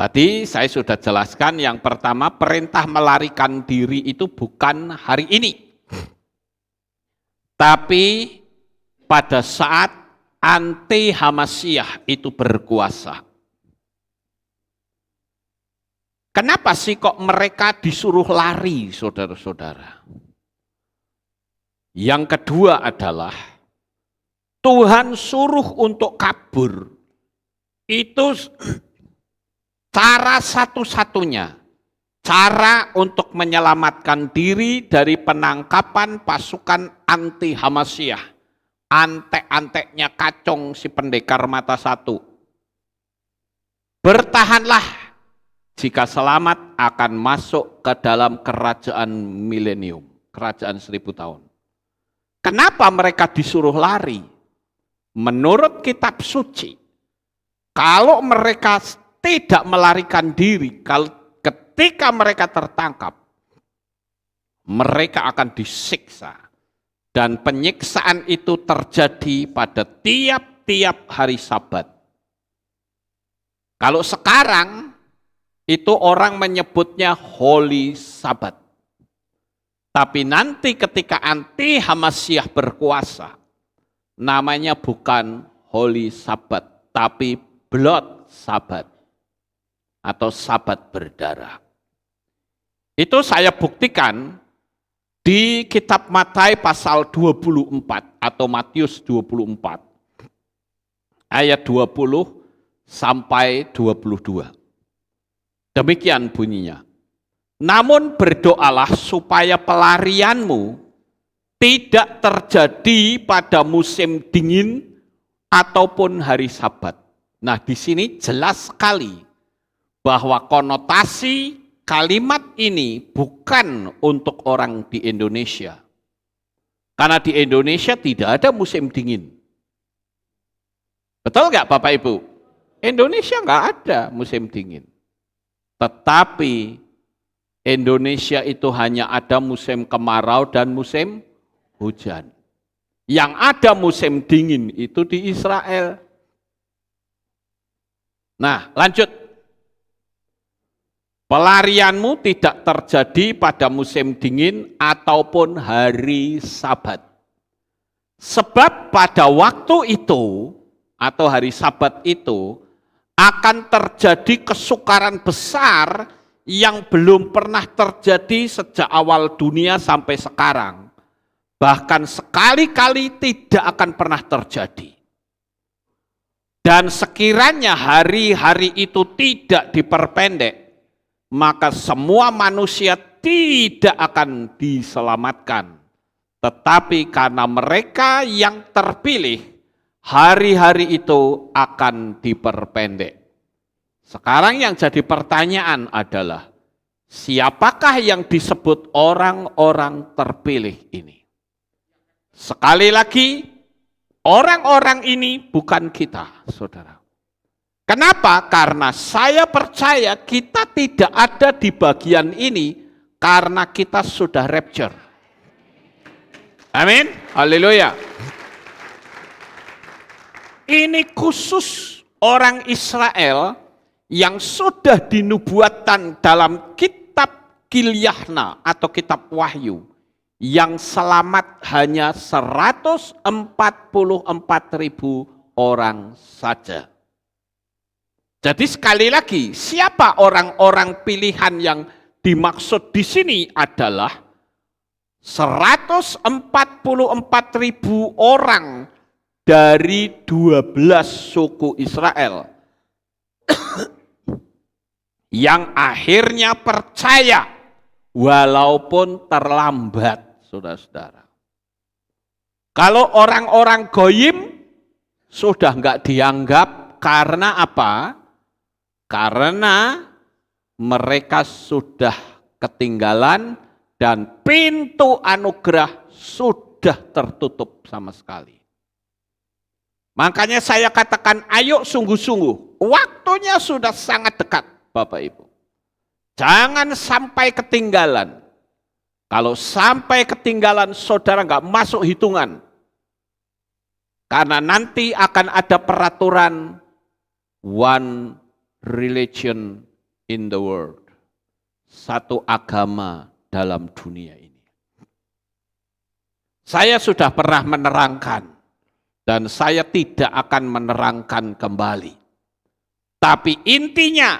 Tadi saya sudah jelaskan yang pertama, perintah melarikan diri itu bukan hari ini. Tapi pada saat anti-Hamasyah itu berkuasa. Kenapa sih kok mereka disuruh lari, saudara-saudara? Yang kedua adalah Tuhan suruh untuk kabur. Itu cara satu-satunya, cara untuk menyelamatkan diri dari penangkapan pasukan anti Hamasyah, antek-anteknya kacung si pendekar mata satu. Bertahanlah, jika selamat akan masuk ke dalam kerajaan milenium, kerajaan 1000 tahun. Kenapa mereka disuruh lari? Menurut kitab suci, kalau mereka tidak melarikan diri, ketika mereka tertangkap, mereka akan disiksa. Dan penyiksaan itu terjadi pada tiap-tiap hari Sabat. Kalau sekarang, itu orang menyebutnya Holy Sabbath. Tapi nanti ketika anti Hamasyah berkuasa, namanya bukan Holy Sabbath, tapi Blood Sabbath atau Sabat berdarah. Itu saya buktikan di kitab Matius pasal 24 atau Matius 24 ayat 20 sampai 22. Demikian bunyinya. Namun berdoalah supaya pelarianmu tidak terjadi pada musim dingin ataupun hari Sabat. Nah, di sini jelas sekali bahwa konotasi kalimat ini bukan untuk orang di Indonesia. Karena di Indonesia tidak ada musim dingin. Betul nggak Bapak Ibu? Indonesia nggak ada musim dingin. Tetapi Indonesia itu hanya ada musim kemarau dan musim hujan. Yang ada musim dingin itu di Israel. Nah, lanjut. Pelarianmu tidak terjadi pada musim dingin ataupun hari Sabat. Sebab pada waktu itu, atau hari Sabat itu, akan terjadi kesukaran besar yang belum pernah terjadi sejak awal dunia sampai sekarang. Bahkan sekali-kali tidak akan pernah terjadi. Dan sekiranya hari-hari itu tidak diperpendek, maka semua manusia tidak akan diselamatkan. Tetapi karena mereka yang terpilih, hari-hari itu akan diperpendek. Sekarang yang jadi pertanyaan adalah, siapakah yang disebut orang-orang terpilih ini? Sekali lagi, orang-orang ini bukan kita, saudara. Kenapa? Karena saya percaya kita tidak ada di bagian ini karena kita sudah rapture. Amin. Haleluya. Ini khusus orang Israel yang sudah dinubuatkan dalam kitab Kilyahna atau kitab Wahyu, yang selamat hanya 144.000 orang saja. Jadi sekali lagi, siapa orang-orang pilihan yang dimaksud di sini adalah 144.000 orang dari 12 suku Israel yang akhirnya percaya walaupun terlambat, saudara-saudara. Kalau orang-orang goyim sudah enggak dianggap karena apa? Karena mereka sudah ketinggalan dan pintu anugerah sudah tertutup sama sekali. Makanya saya katakan ayo sungguh-sungguh, waktunya sudah sangat dekat Bapak Ibu. Jangan sampai ketinggalan. Kalau sampai ketinggalan saudara nggak masuk hitungan. Karena nanti akan ada peraturan one religion in the world. Satu agama dalam dunia ini. Saya sudah pernah menerangkan dan saya tidak akan menerangkan kembali. Tapi intinya,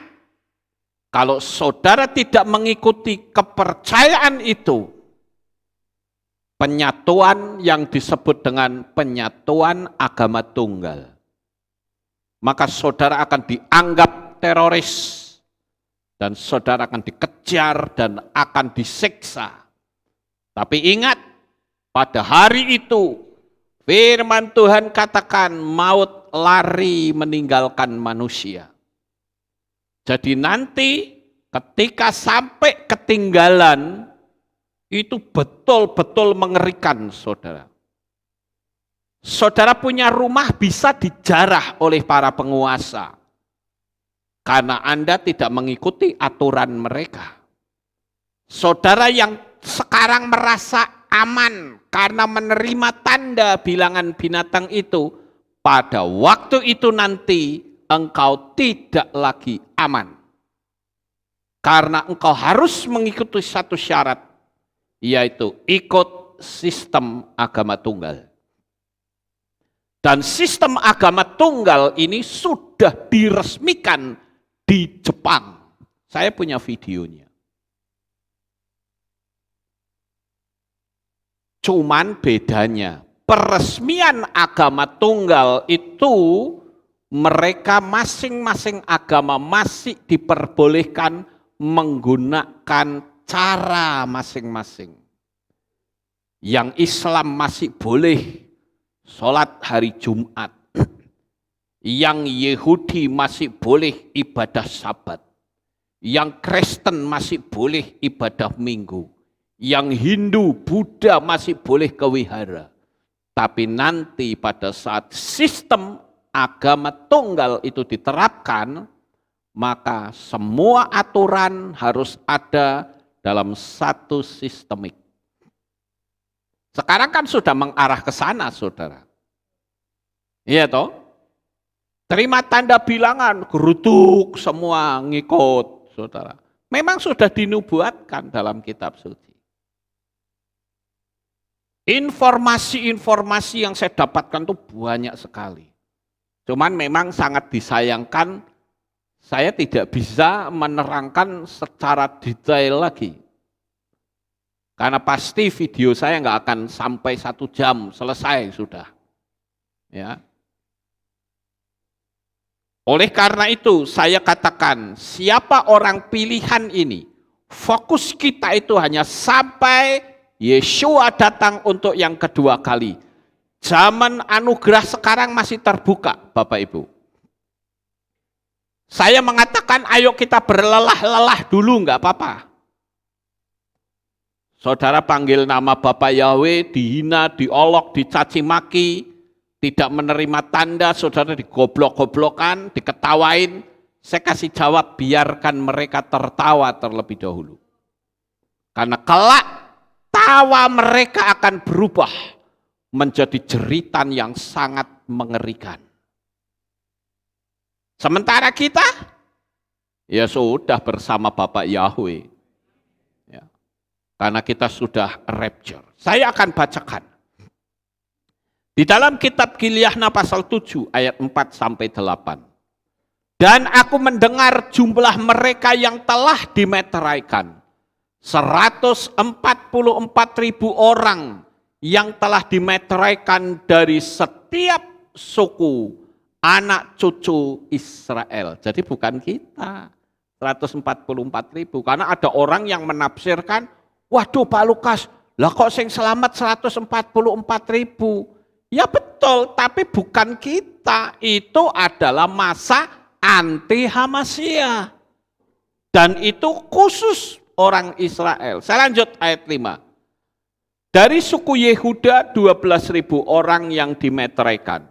kalau saudara tidak mengikuti kepercayaan itu, penyatuan yang disebut dengan penyatuan agama tunggal, maka saudara akan dianggap teroris, dan saudara akan dikejar dan akan disiksa. Tapi ingat, pada hari itu firman Tuhan katakan maut lari meninggalkan manusia. Jadi nanti ketika sampai ketinggalan, itu betul-betul mengerikan, saudara. Saudara punya rumah bisa dijarah oleh para penguasa. Karena Anda tidak mengikuti aturan mereka. Saudara yang sekarang merasa aman karena menerima tanda bilangan binatang itu, pada waktu itu nanti engkau tidak lagi aman. Karena engkau harus mengikuti satu syarat, yaitu ikut sistem agama tunggal. Dan sistem agama tunggal ini sudah diresmikan di Jepang. Saya punya videonya. Cuman bedanya, peresmian agama tunggal itu mereka masing-masing agama masih diperbolehkan menggunakan cara masing-masing. Yang Islam masih boleh sholat hari Jumat. Yang Yahudi masih boleh ibadah Sabat. Yang Kristen masih boleh ibadah Minggu. Yang Hindu, Buddha masih boleh ke wihara. Tapi nanti pada saat sistem agama tunggal itu diterapkan, maka semua aturan harus ada dalam satu sistemik. Sekarang kan sudah mengarah ke sana, saudara. Iya toh? Terima tanda bilangan, gerutuk semua ngikut, saudara. Memang sudah dinubuatkan dalam kitab suci. Informasi-informasi yang saya dapatkan itu banyak sekali. Cuman memang sangat disayangkan, saya tidak bisa menerangkan secara detail lagi. Karena pasti video saya nggak akan sampai 1 jam, selesai sudah. Ya. Oleh karena itu saya katakan, siapa orang pilihan ini, fokus kita itu hanya sampai Yeshua datang untuk yang kedua kali. Zaman anugerah sekarang masih terbuka, Bapak Ibu. Saya mengatakan ayo kita berlelah-lelah dulu, enggak apa-apa. Saudara panggil nama Bapak Yahweh, dihina, diolok, dicaci maki, tidak menerima tanda, saudara digoblok-goblokan, diketawain. Saya kasih jawab, biarkan mereka tertawa terlebih dahulu. Karena kelak tawa mereka akan berubah menjadi jeritan yang sangat mengerikan. Sementara kita, ya sudah bersama Bapak Yahweh. Ya. Karena kita sudah rapture. Saya akan bacakan. Di dalam kitab Gilyahna pasal 7 ayat 4-8. Dan aku mendengar jumlah mereka yang telah dimeteraikan. 144.000 orang yang telah dimeteraikan dari setiap suku anak cucu Israel. Jadi bukan kita. 144.000. Karena ada orang yang menafsirkan, waduh Pak Lukas, lah kok sing selamat 144.000. Ya betul, tapi bukan kita. Itu adalah masa anti Hamasiyah. Dan itu khusus orang Israel. Saya lanjut ayat 5. Dari suku Yehuda 12.000 orang yang dimeteraikan.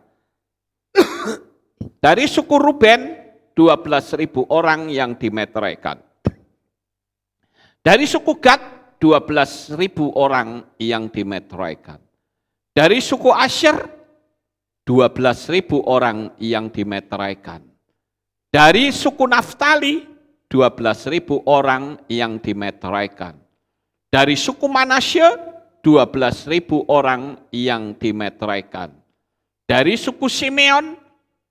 Dari suku Ruben 12.000 orang yang dimeteraikan. Dari suku Gad 12.000 orang yang dimeteraikan. Dari suku Asyer 12.000 orang yang dimeteraikan. Dari suku Naftali 12.000 orang yang dimeteraikan. Dari suku Manasye 12.000 orang yang dimeteraikan. Dari suku Simeon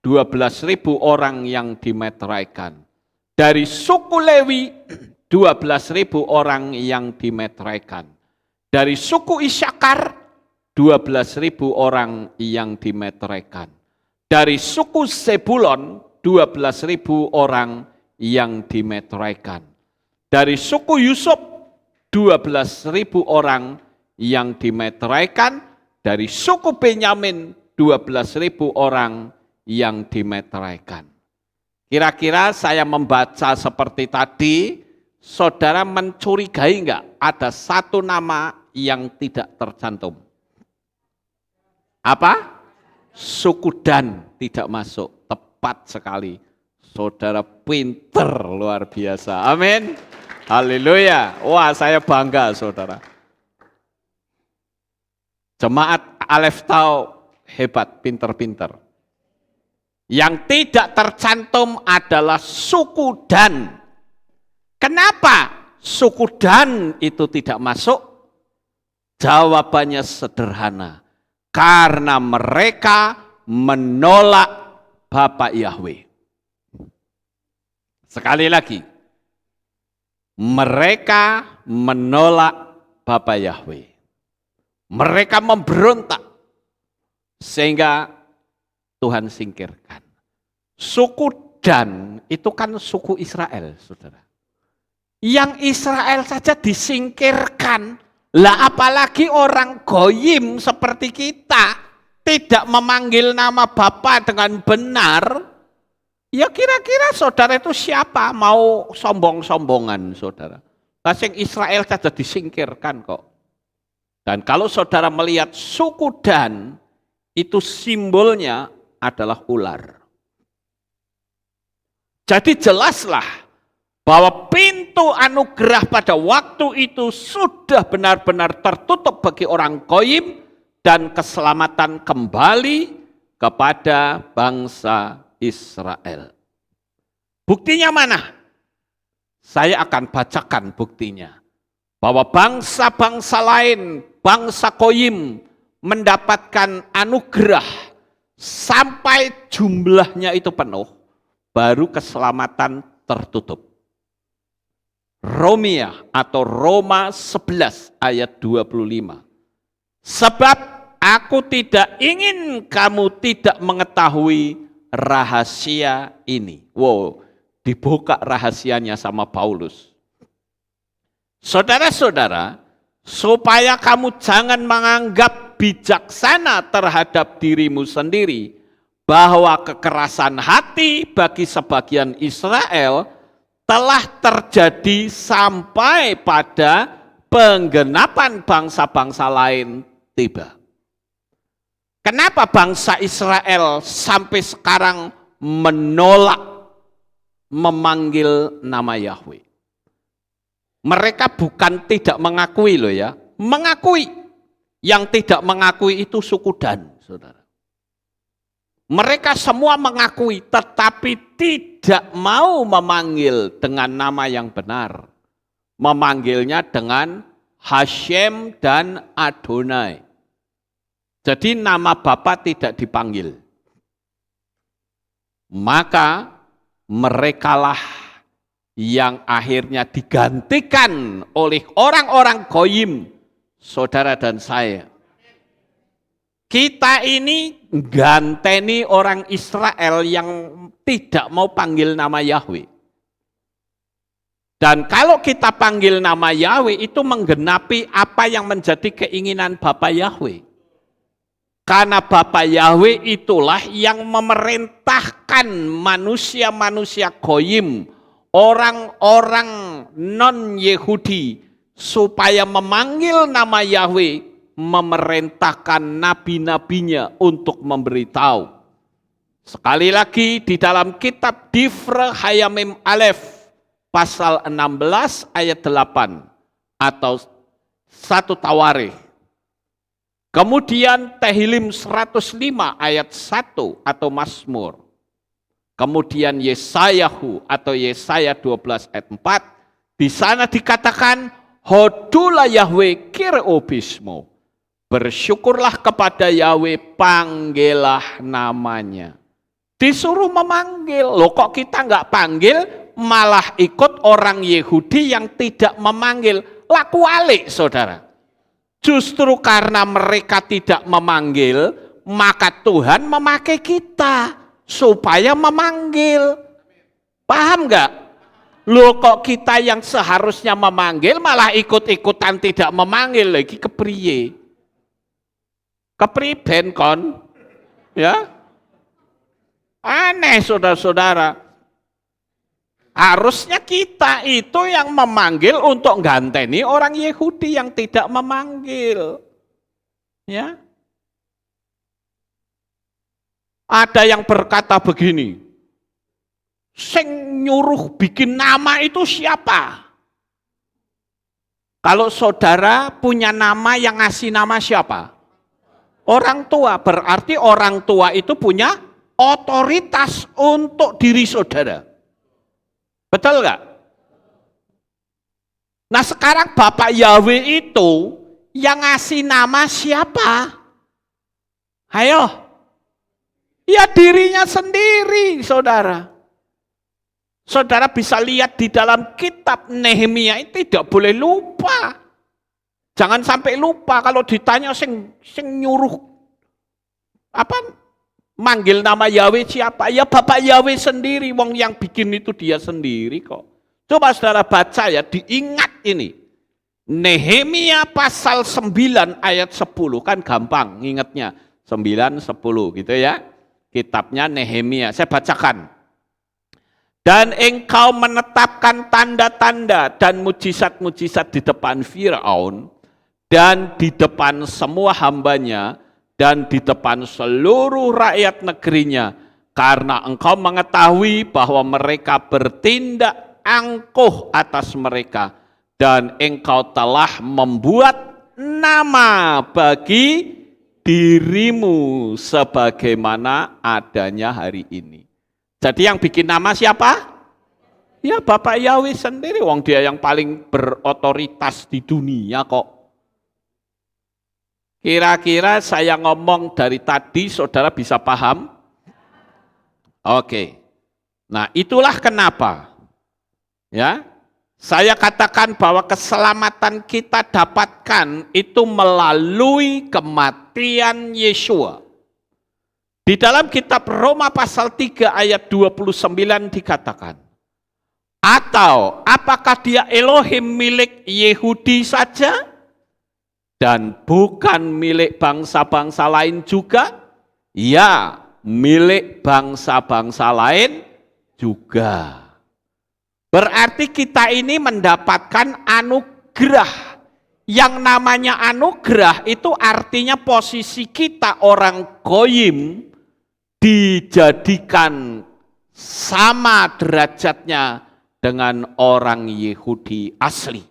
12.000 orang yang dimeteraikan. Dari suku Lewi 12.000 orang yang dimeteraikan. Dari suku Isakar 12.000 orang yang dimeteraikan. Dari suku Zebulon 12.000 orang yang dimeteraikan. Dari suku Yusuf 12.000 orang yang dimeteraikan, dari suku Benyamin 12.000 orang yang dimeteraikan. Kira-kira saya membaca seperti tadi, saudara mencurigai enggak ada satu nama yang tidak tercantum? Apa? Suku Dan tidak masuk. Tepat sekali. Saudara pinter luar biasa. Amin. Haleluya. Wah, saya bangga saudara. Jemaat Alef Tau hebat, pinter-pinter. Yang tidak tercantum adalah suku Dan. Kenapa suku Dan itu tidak masuk? Jawabannya sederhana. Karena mereka menolak Bapa Yahweh. Sekali lagi. Mereka menolak Bapa Yahweh. Mereka memberontak. Sehingga Tuhan singkirkan. Suku Dan itu kan suku Israel, saudara. Yang Israel saja disingkirkan. Lah apalagi orang goyim seperti kita tidak memanggil nama Bapa dengan benar. Ya kira-kira saudara itu siapa mau sombong-sombongan saudara. Yang Israel saja disingkirkan kok. Dan kalau saudara melihat suku Dan, itu simbolnya adalah ular. Jadi jelaslah bahwa pintu anugerah pada waktu itu sudah benar-benar tertutup bagi orang goyim dan keselamatan kembali kepada bangsa Israel. Buktinya mana? Saya akan bacakan buktinya. Bahwa bangsa-bangsa lain, bangsa goyim mendapatkan anugerah sampai jumlahnya itu penuh, baru keselamatan tertutup. Romia atau Roma 11 ayat 25. Sebab aku tidak ingin kamu tidak mengetahui rahasia ini. Wow, dibuka rahasianya sama Paulus. Saudara-saudara, supaya kamu jangan menganggap bijaksana terhadap dirimu sendiri, bahwa kekerasan hati bagi sebagian Israel telah terjadi sampai pada penggenapan bangsa-bangsa lain tiba. Kenapa bangsa Israel sampai sekarang menolak memanggil nama Yahweh? Mereka bukan tidak mengakui loh ya, mengakui. Yang tidak mengakui itu suku Dan, saudara. Mereka semua mengakui, tetapi tidak mau memanggil dengan nama yang benar. Memanggilnya dengan Hashem dan Adonai. Jadi nama Bapa tidak dipanggil. Maka merekalah yang akhirnya digantikan oleh orang-orang goyim, saudara dan saya. Kita ini ganteni orang Israel yang tidak mau panggil nama Yahweh. Dan kalau kita panggil nama Yahweh itu menggenapi apa yang menjadi keinginan Bapa Yahweh. Karena Bapa Yahweh itulah yang memerintahkan manusia-manusia goyim, orang-orang non-Yehudi, supaya memanggil nama Yahweh, memerintahkan nabi-nabinya untuk memberitahu. Sekali lagi di dalam kitab Difre Hayamim Alef pasal 16 ayat 8 atau 1 Tawarikh. Kemudian Tehillim 105 ayat 1 atau Mazmur. Kemudian Yesayahu atau Yesaya 12 ayat 4. Di sana dikatakan Hodulah Yahweh kirobismo. Bersyukurlah kepada Yahweh, panggillah namanya. Disuruh memanggil. Loh kok kita nggak panggil, malah ikut orang Yehudi yang tidak memanggil. Laku alik saudara. Justru karena mereka tidak memanggil, maka Tuhan memakai kita supaya memanggil. Paham nggak? Loh kok kita yang seharusnya memanggil malah ikut-ikutan tidak memanggil lagi, kepriye? Kepriben kon? Ya? Aneh saudara-saudara. Harusnya kita itu yang memanggil untuk ganteni orang Yahudi yang tidak memanggil. Ya. Ada yang berkata begini, sing nyuruh bikin nama itu siapa? Kalau saudara punya nama, yang ngasih nama siapa? Orang tua, berarti orang tua itu punya otoritas untuk diri saudara. Betul nggak? Nah sekarang Bapak Yahweh itu yang ngasih nama siapa? Ayo. Ya dirinya sendiri, saudara. Saudara bisa lihat di dalam kitab Nehemia, itu tidak boleh lupa. Jangan sampai lupa kalau ditanya sing nyuruh apa manggil nama Yahweh siapa? Ya Bapak Yahweh sendiri, wong yang bikin itu dia sendiri kok. Coba saudara baca ya, diingat ini. Nehemia pasal 9 ayat 10, kan gampang ingatnya. 9, 10 gitu ya. Kitabnya Nehemia, saya bacakan. Dan engkau menetapkan tanda-tanda dan mujizat-mujizat di depan Firaun dan di depan semua hambanya dan di depan seluruh rakyat negerinya, karena engkau mengetahui bahwa mereka bertindak angkuh atas mereka, dan engkau telah membuat nama bagi dirimu sebagaimana adanya hari ini. Jadi yang bikin nama siapa? Ya Bapak Yahweh sendiri, wong dia yang paling berotoritas di dunia kok. Kira-kira saya ngomong dari tadi saudara bisa paham? Oke. Nah, itulah kenapa ya saya katakan bahwa keselamatan kita dapatkan itu melalui kematian Yesua. Di dalam kitab Roma pasal 3 ayat 29 dikatakan, atau apakah dia Elohim milik Yehudi saja dan bukan milik bangsa-bangsa lain juga? Ya, milik bangsa-bangsa lain juga. Berarti kita ini mendapatkan anugerah. Yang namanya anugerah itu artinya posisi kita orang goyim dijadikan sama derajatnya dengan orang Yahudi asli.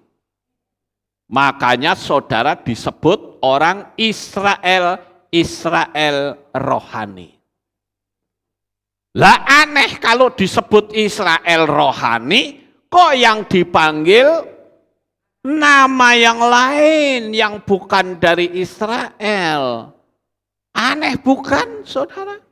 Makanya saudara disebut orang Israel, Israel rohani. Lah aneh kalau disebut Israel rohani, kok yang dipanggil nama yang lain yang bukan dari Israel. Aneh bukan saudara?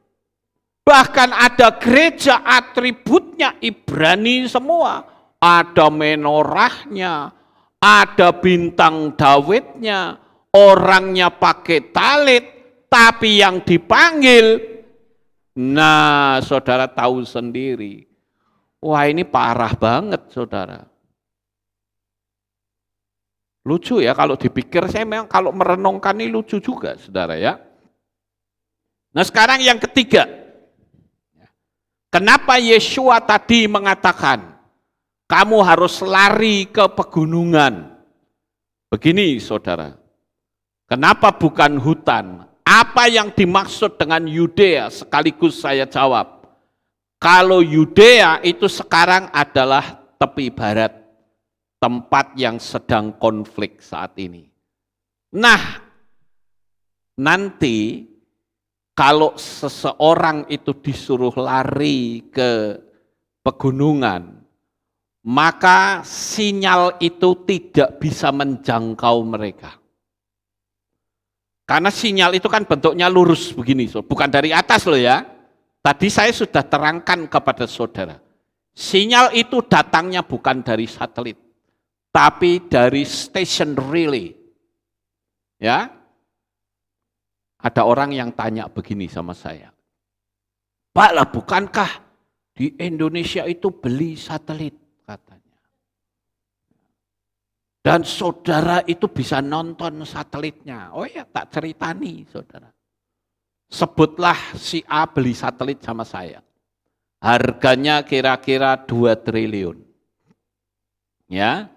Bahkan ada gereja atributnya Ibrani semua. Ada menorahnya, ada bintang Dawidnya, orangnya pakai talit, tapi yang dipanggil, nah, saudara tahu sendiri. Wah, ini parah banget, saudara. Lucu ya kalau dipikir, saya memang kalau merenungkan ini lucu juga, saudara ya. Nah, sekarang yang ketiga. Kenapa Yesua tadi mengatakan, kamu harus lari ke pegunungan? Begini, saudara. Kenapa bukan hutan? Apa yang dimaksud dengan Yudea? Sekaligus saya jawab. Kalau Yudea itu sekarang adalah tepi barat, tempat yang sedang konflik saat ini. Nah, nanti kalau seseorang itu disuruh lari ke pegunungan, maka sinyal itu tidak bisa menjangkau mereka. Karena sinyal itu kan bentuknya lurus begini, bukan dari atas loh ya. Tadi saya sudah terangkan kepada saudara. Sinyal itu datangnya bukan dari satelit, tapi dari station relay. Ya. Ada orang yang tanya begini sama saya. Pak lah, bukankah di Indonesia itu beli satelit katanya. Dan saudara itu bisa nonton satelitnya. Oh ya, tak ceritani saudara. Sebutlah si A beli satelit sama saya. Harganya kira-kira 2 triliun. Ya,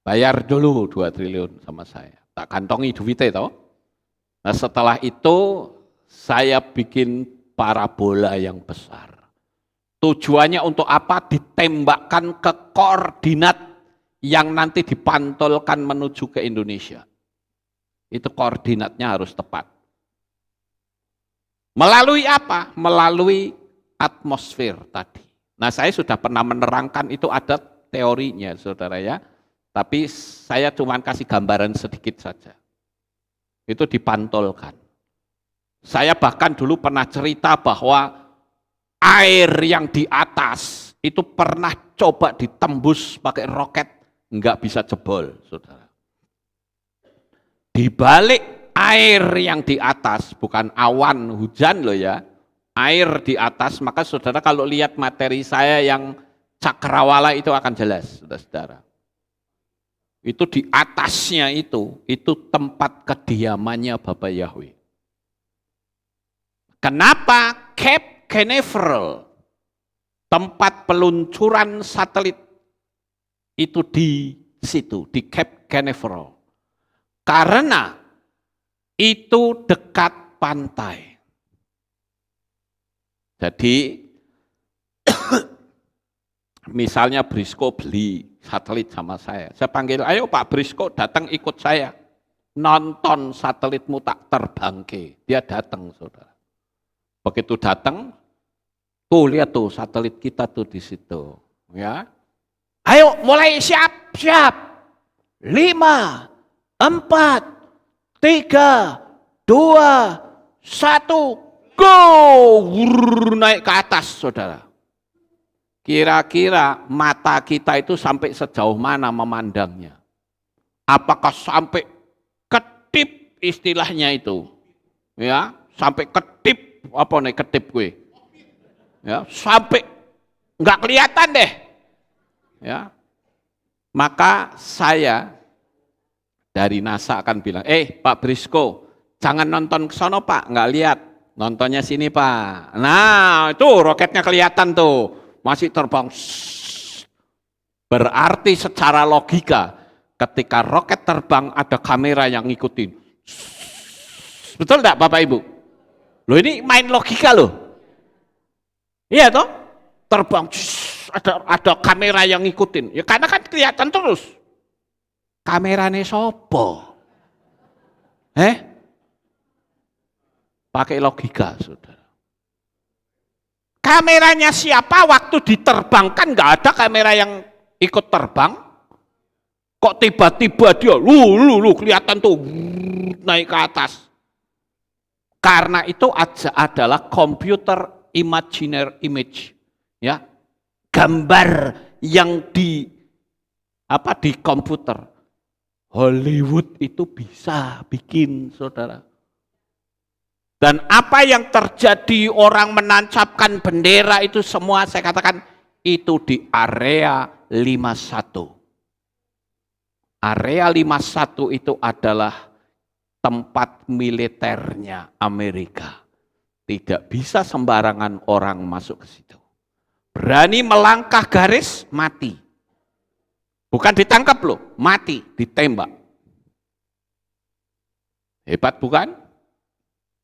bayar dulu 2 triliun sama saya. Tak kantongi duitnya toh. Nah setelah itu saya bikin parabola yang besar. Tujuannya untuk apa? Ditembakkan ke koordinat yang nanti dipantulkan menuju ke Indonesia. Itu koordinatnya harus tepat. Melalui apa? Melalui atmosfer tadi. Nah saya sudah pernah menerangkan itu ada teorinya saudara ya. Tapi saya cuma kasih gambaran sedikit saja. Itu dipantulkan. Saya bahkan dulu pernah cerita bahwa air yang di atas itu pernah coba ditembus pakai roket, enggak bisa jebol, saudara. Di balik air yang di atas, bukan awan hujan loh ya, air di atas, maka saudara kalau lihat materi saya yang cakrawala itu akan jelas, saudara-saudara. Itu di atasnya itu tempat kediamannya Bapak Yahweh. Kenapa Cape Canaveral, tempat peluncuran satelit itu di situ, di Cape Canaveral? Karena itu dekat pantai. Jadi misalnya Brisco beli satelit sama saya panggil, ayo Pak Brisco datang ikut saya, nonton satelitmu tak terbangke. Dia datang saudara. Begitu datang, tuh lihat tuh satelit kita tuh di situ, ya. Ayo mulai siap. 5, 4, 3, 2, 1, go! Naik ke atas, saudara. Kira-kira mata kita itu sampai sejauh mana memandangnya? Apakah sampai ketip istilahnya itu? Ya, sampai ketip, apa nih ketip gue? Ya, sampai nggak kelihatan deh. Ya. Maka saya dari NASA akan bilang, Pak Brisco, jangan nonton ke sono Pak, nggak lihat. Nontonnya sini Pak. Nah, itu roketnya kelihatan tuh. Masih terbang. Berarti secara logika, ketika roket terbang ada kamera yang ngikutin. Betul enggak Bapak Ibu? Loh ini main logika loh. Iya toh? Terbang, ada kamera yang ngikutin. Ya karena kan kelihatan terus. Kamerane sopo? Pakai logika, saudara. Kameranya siapa waktu diterbangkan nggak ada kamera yang ikut terbang? Kok tiba-tiba dia lu kelihatan tuh naik ke atas? Karena itu adalah computer imaginer image, ya, gambar yang di komputer. Hollywood itu bisa bikin, saudara. Dan apa yang terjadi orang menancapkan bendera itu semua saya katakan itu di area 51. Area 51 itu adalah tempat militernya Amerika. Tidak bisa sembarangan orang masuk ke situ. Berani melangkah garis, mati. Bukan ditangkap loh, mati, ditembak. Hebat bukan?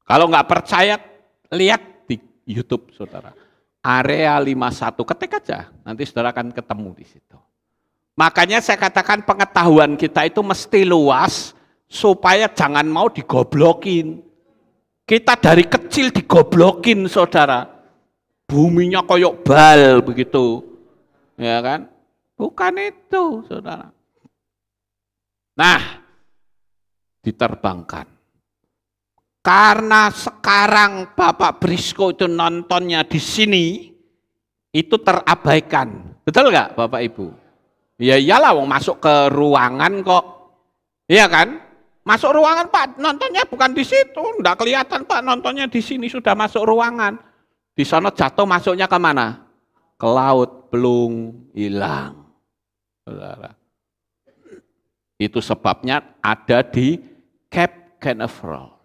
Kalau nggak percaya, lihat di YouTube saudara. Area 51, ketik aja, nanti saudara akan ketemu di situ. Makanya saya katakan pengetahuan kita itu mesti luas, supaya jangan mau digoblokin. Kita dari kecil digoblokin saudara. Buminya koyok bal begitu. Ya kan? Bukan itu saudara. Nah, diterbangkan. Karena sekarang Bapak Brisco itu nontonnya di sini, itu terabaikan. Betul nggak Bapak Ibu? Ya iyalah, wong masuk ke ruangan kok. Iya kan? Masuk ruangan Pak, nontonnya bukan di situ. Nggak kelihatan Pak, nontonnya di sini sudah masuk ruangan. Di sana jatuh masuknya ke mana? Ke laut, belum hilang. Saudara. Itu sebabnya ada di Cape Canaveral.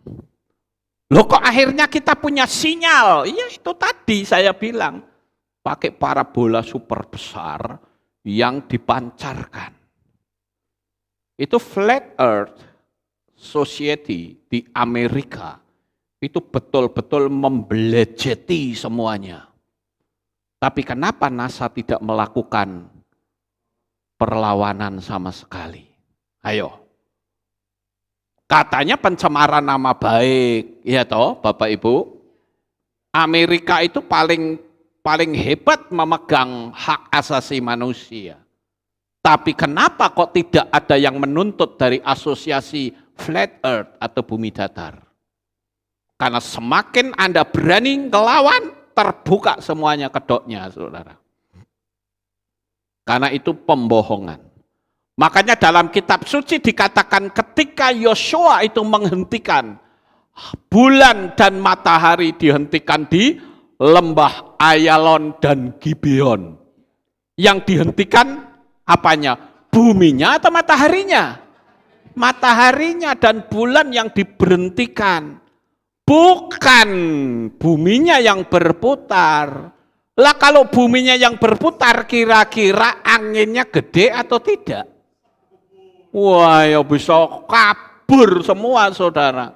Loh kok akhirnya kita punya sinyal? Iya itu tadi saya bilang. Pakai parabola super besar yang dipancarkan. Itu Flat Earth Society di Amerika. Itu betul-betul membelejeti semuanya. Tapi kenapa NASA tidak melakukan perlawanan sama sekali? Ayo. Katanya pencemaran nama baik, ya toh Bapak Ibu. Amerika itu paling hebat memegang hak asasi manusia. Tapi kenapa kok tidak ada yang menuntut dari asosiasi Flat Earth atau bumi datar? Karena semakin Anda berani ngelawan, terbuka semuanya kedoknya, saudara. Karena itu pembohongan. Makanya dalam kitab suci dikatakan ketika Yosua itu menghentikan bulan dan matahari dihentikan di lembah Ayalon dan Gibeon. Yang dihentikan apanya? Buminya atau mataharinya? Mataharinya dan bulan yang diberhentikan. Bukan buminya yang berputar. Lah kalau buminya yang berputar kira-kira anginnya gede atau tidak? Wah ya bisa kabur semua saudara.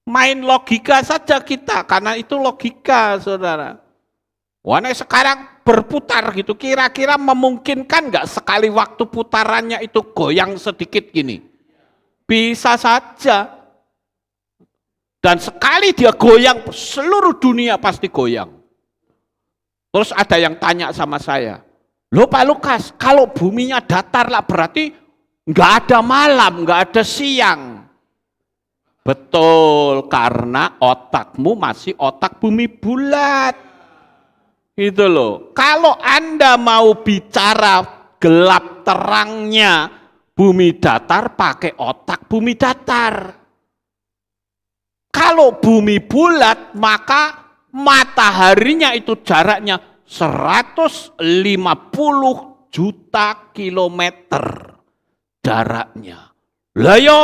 Main logika saja kita, karena itu logika saudara. Wah sekarang berputar gitu, kira-kira memungkinkan nggak sekali waktu putarannya itu goyang sedikit gini? Bisa saja. Dan sekali dia goyang, seluruh dunia pasti goyang. Terus ada yang tanya sama saya, loh Pak Lukas, kalau buminya datar lah berarti nggak ada malam, nggak ada siang. Betul, karena otakmu masih otak bumi bulat. Itu loh. Kalau Anda mau bicara gelap terangnya bumi datar, pakai otak bumi datar. Kalau bumi bulat, maka mataharinya itu jaraknya 150 juta kilometer jaraknya. Lah yo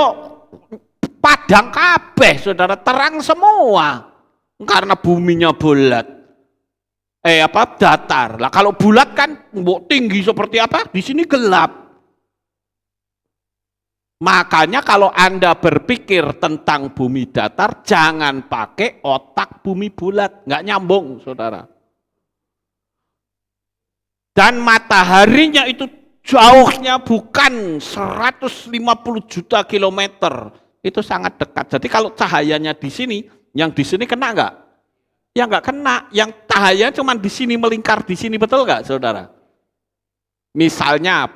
padang kabeh, saudara, terang semua. Karena buminya bulat. Datar. Lah kalau bulat kan tinggi seperti apa? Di sini gelap. Makanya kalau Anda berpikir tentang bumi datar, jangan pakai otak bumi bulat. Nggak nyambung, saudara. Dan mataharinya itu jauhnya bukan 150 juta kilometer. Itu sangat dekat. Jadi kalau cahayanya di sini, yang di sini kena enggak? Ya enggak kena. Yang cahaya cuma di sini melingkar di sini, betul enggak, saudara? Misalnya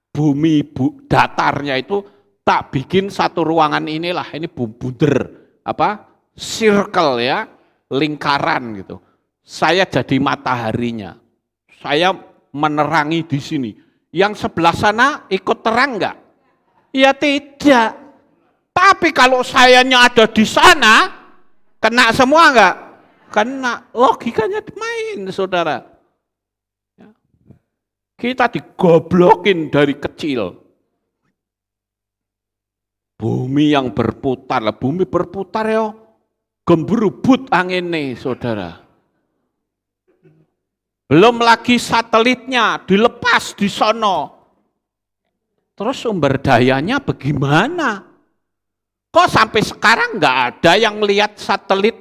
bumi datarnya itu tak bikin satu ruangan inilah, ini bunder, circle ya, lingkaran gitu. Saya jadi mataharinya. Saya menerangi di sini. Yang sebelah sana ikut terang enggak? Ya tidak. Tapi kalau sayanya ada di sana, kena semua enggak? Kena. Logikanya main, saudara. Kita digoblokin dari kecil. Bumi yang berputar, bumi berputar ya, gemberubut angin nih, saudara. Belum lagi satelitnya dilepas di sono. Terus sumber dayanya bagaimana? Kok sampai sekarang nggak ada yang lihat satelit?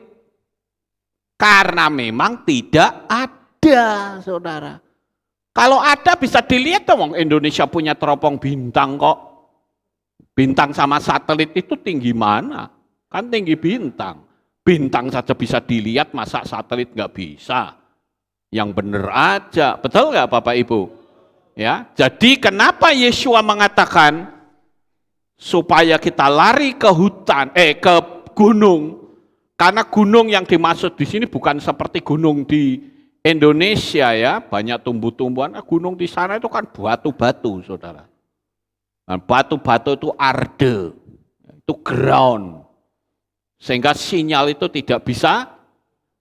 Karena memang tidak ada, saudara. Kalau ada bisa dilihat dong, Indonesia punya teropong bintang kok. Bintang sama satelit itu tinggi mana? Kan tinggi bintang. Bintang saja bisa dilihat, masa satelit nggak bisa? Yang bener aja, betul nggak Bapak Ibu? Ya, jadi kenapa Yesua mengatakan supaya kita lari ke hutan, ke gunung, karena gunung yang dimaksud di sini bukan seperti gunung di Indonesia ya, banyak tumbuh-tumbuhan. Gunung di sana itu kan batu-batu, saudara. Nah, batu-batu itu arde, itu ground, sehingga sinyal itu tidak bisa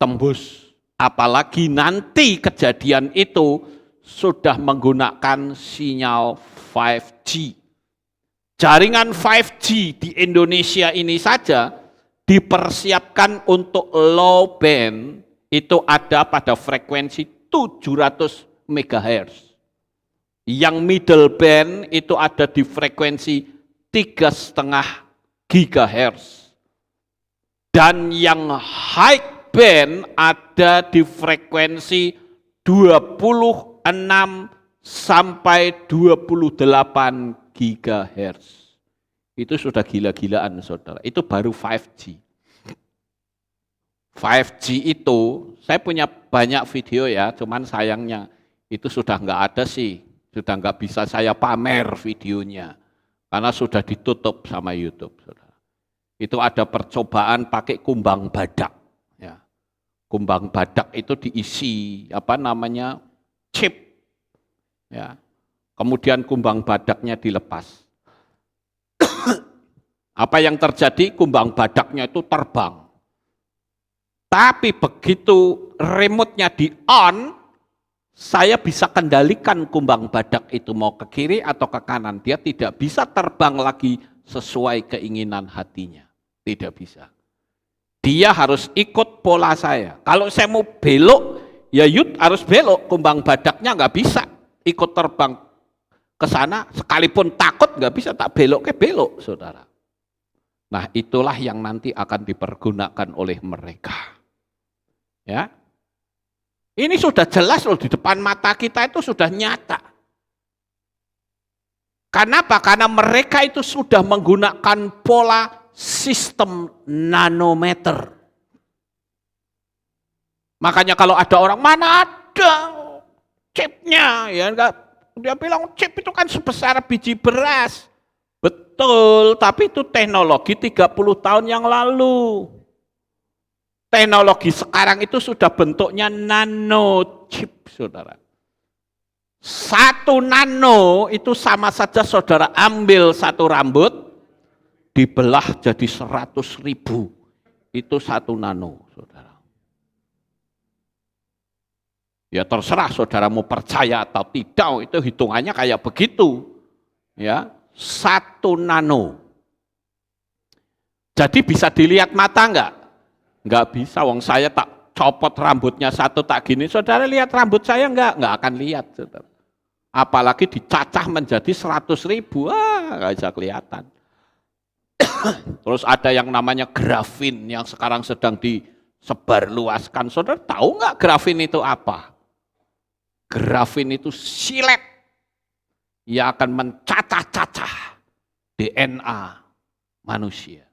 tembus. Apalagi nanti kejadian itu sudah menggunakan sinyal 5G. Jaringan 5G di Indonesia ini saja dipersiapkan untuk low band, itu ada pada frekuensi 700 MHz. Yang middle band itu ada di frekuensi 3,5 GHz. Dan yang high band ada di frekuensi 26 sampai 28 GHz. Itu sudah gila-gilaan, saudara. Itu baru 5G. 5G itu, saya punya banyak video ya, cuman sayangnya itu sudah nggak ada sih. Sudah nggak bisa saya pamer videonya. Karena sudah ditutup sama YouTube, saudara. Itu ada percobaan pakai kumbang badak. Ya. Kumbang badak itu diisi, chip. Ya. Kemudian kumbang badaknya dilepas. Apa yang terjadi? Kumbang badaknya itu terbang. Tapi begitu remote-nya di-on, saya bisa kendalikan kumbang badak itu mau ke kiri atau ke kanan. Dia tidak bisa terbang lagi sesuai keinginan hatinya. Tidak bisa. Dia harus ikut pola saya. Kalau saya mau belok, ya harus belok. Kumbang badaknya nggak bisa ikut terbang ke sana, sekalipun takut nggak bisa, tak belok ke belok, saudara. Nah, itulah yang nanti akan dipergunakan oleh mereka. Ya, ini sudah jelas loh, di depan mata kita itu sudah nyata. Kenapa? Karena mereka itu sudah menggunakan pola sistem nanometer. Makanya kalau ada orang, mana ada chipnya, ya enggak. Dia bilang chip itu kan sebesar biji beras. Betul, tapi itu teknologi 30 tahun yang lalu. Teknologi sekarang itu sudah bentuknya nano chip, saudara. 1 nano itu sama saja saudara ambil 1 rambut, dibelah jadi 100.000. Itu 1 nano, saudara. Ya terserah saudara mau percaya atau tidak, itu hitungannya kayak begitu. Ya, 1 nano. Jadi bisa dilihat mata enggak? Enggak bisa, wong saya tak copot rambutnya 1 tak gini, saudara lihat rambut saya enggak akan lihat, saudara. Apalagi dicacah menjadi 100.000, enggak bisa kelihatan. Terus ada yang namanya grafin yang sekarang sedang disebarluaskan. Saudara tahu enggak grafin itu apa? Grafin itu silet yang akan mencacah-cacah DNA manusia.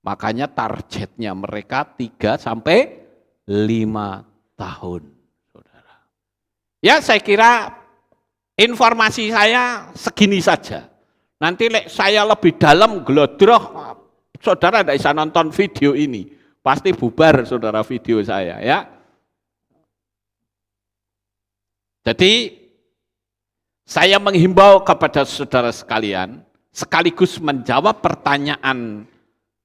Makanya targetnya mereka 3 sampai 5 tahun, saudara. Ya, saya kira informasi saya segini saja. Nanti saya lebih dalam glodroh, saudara tidak bisa nonton video ini. Pasti bubar saudara video saya, ya. Jadi saya menghimbau kepada saudara sekalian, sekaligus menjawab pertanyaan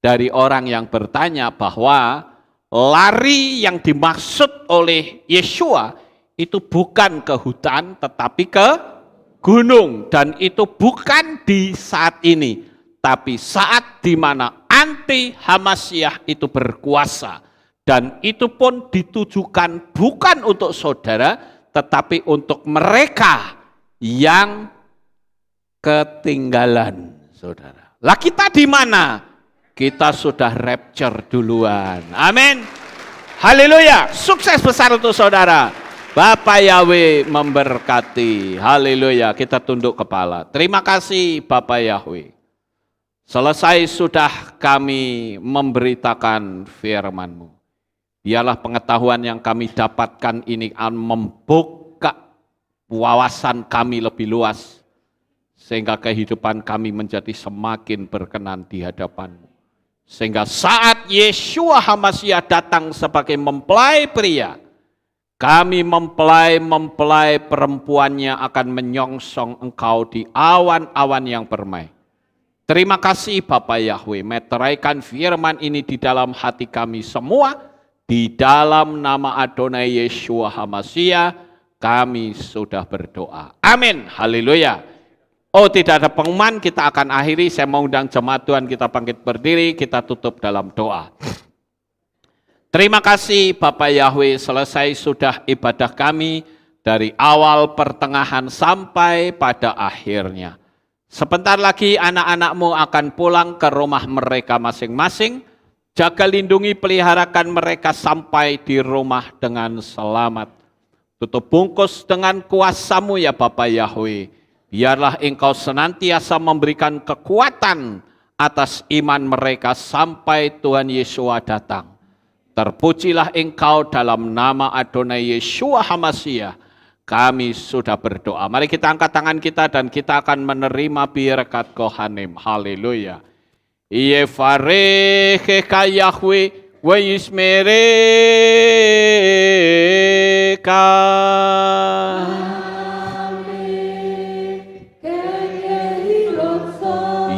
dari orang yang bertanya bahwa lari yang dimaksud oleh Yeshua itu bukan ke hutan tetapi ke gunung. Dan itu bukan di saat ini, tapi saat di mana anti-Hamasyah itu berkuasa. Dan itu pun ditujukan bukan untuk saudara, tetapi untuk mereka yang ketinggalan, saudara. Lah kita di mana? Kita sudah rapture duluan. Amin. Haleluya. Sukses besar untuk saudara. Bapak Yahweh memberkati. Haleluya. Kita tunduk kepala. Terima kasih Bapak Yahweh. Selesai sudah kami memberitakan firman-Mu. Biarlah pengetahuan yang kami dapatkan ini akan membuka wawasan kami lebih luas, sehingga kehidupan kami menjadi semakin berkenan di hadapan-Mu. Sehingga saat Yeshua HaMasyiah datang sebagai mempelai pria, kami mempelai perempuannya akan menyongsong Engkau di awan-awan yang permai. Terima kasih Bapak Yahweh, meteraikan firman ini di dalam hati kami semua. Di dalam nama Adonai Yeshua HaMasyiah, kami sudah berdoa. Amin. Haleluya. Oh, tidak ada pengumuman, kita akan akhiri. Saya mau undang jemaat Tuhan, kita bangkit berdiri, kita tutup dalam doa. Terima kasih Bapak Yahweh, selesai sudah ibadah kami dari awal, pertengahan, sampai pada akhirnya. Sebentar lagi anak-anakmu akan pulang ke rumah mereka masing-masing. Jaga, lindungi, peliharakan mereka sampai di rumah dengan selamat. Tutup bungkus dengan kuasa-Mu ya Bapak Yahweh. Biarlah Engkau senantiasa memberikan kekuatan atas iman mereka sampai Tuhan Yesus datang. Terpujilah Engkau dalam nama Adonai Yeshua HaMashiach. Kami sudah berdoa. Mari kita angkat tangan kita dan kita akan menerima berkat Kohanim. Haleluya. Yevarecheka Yahweh wa yismereka.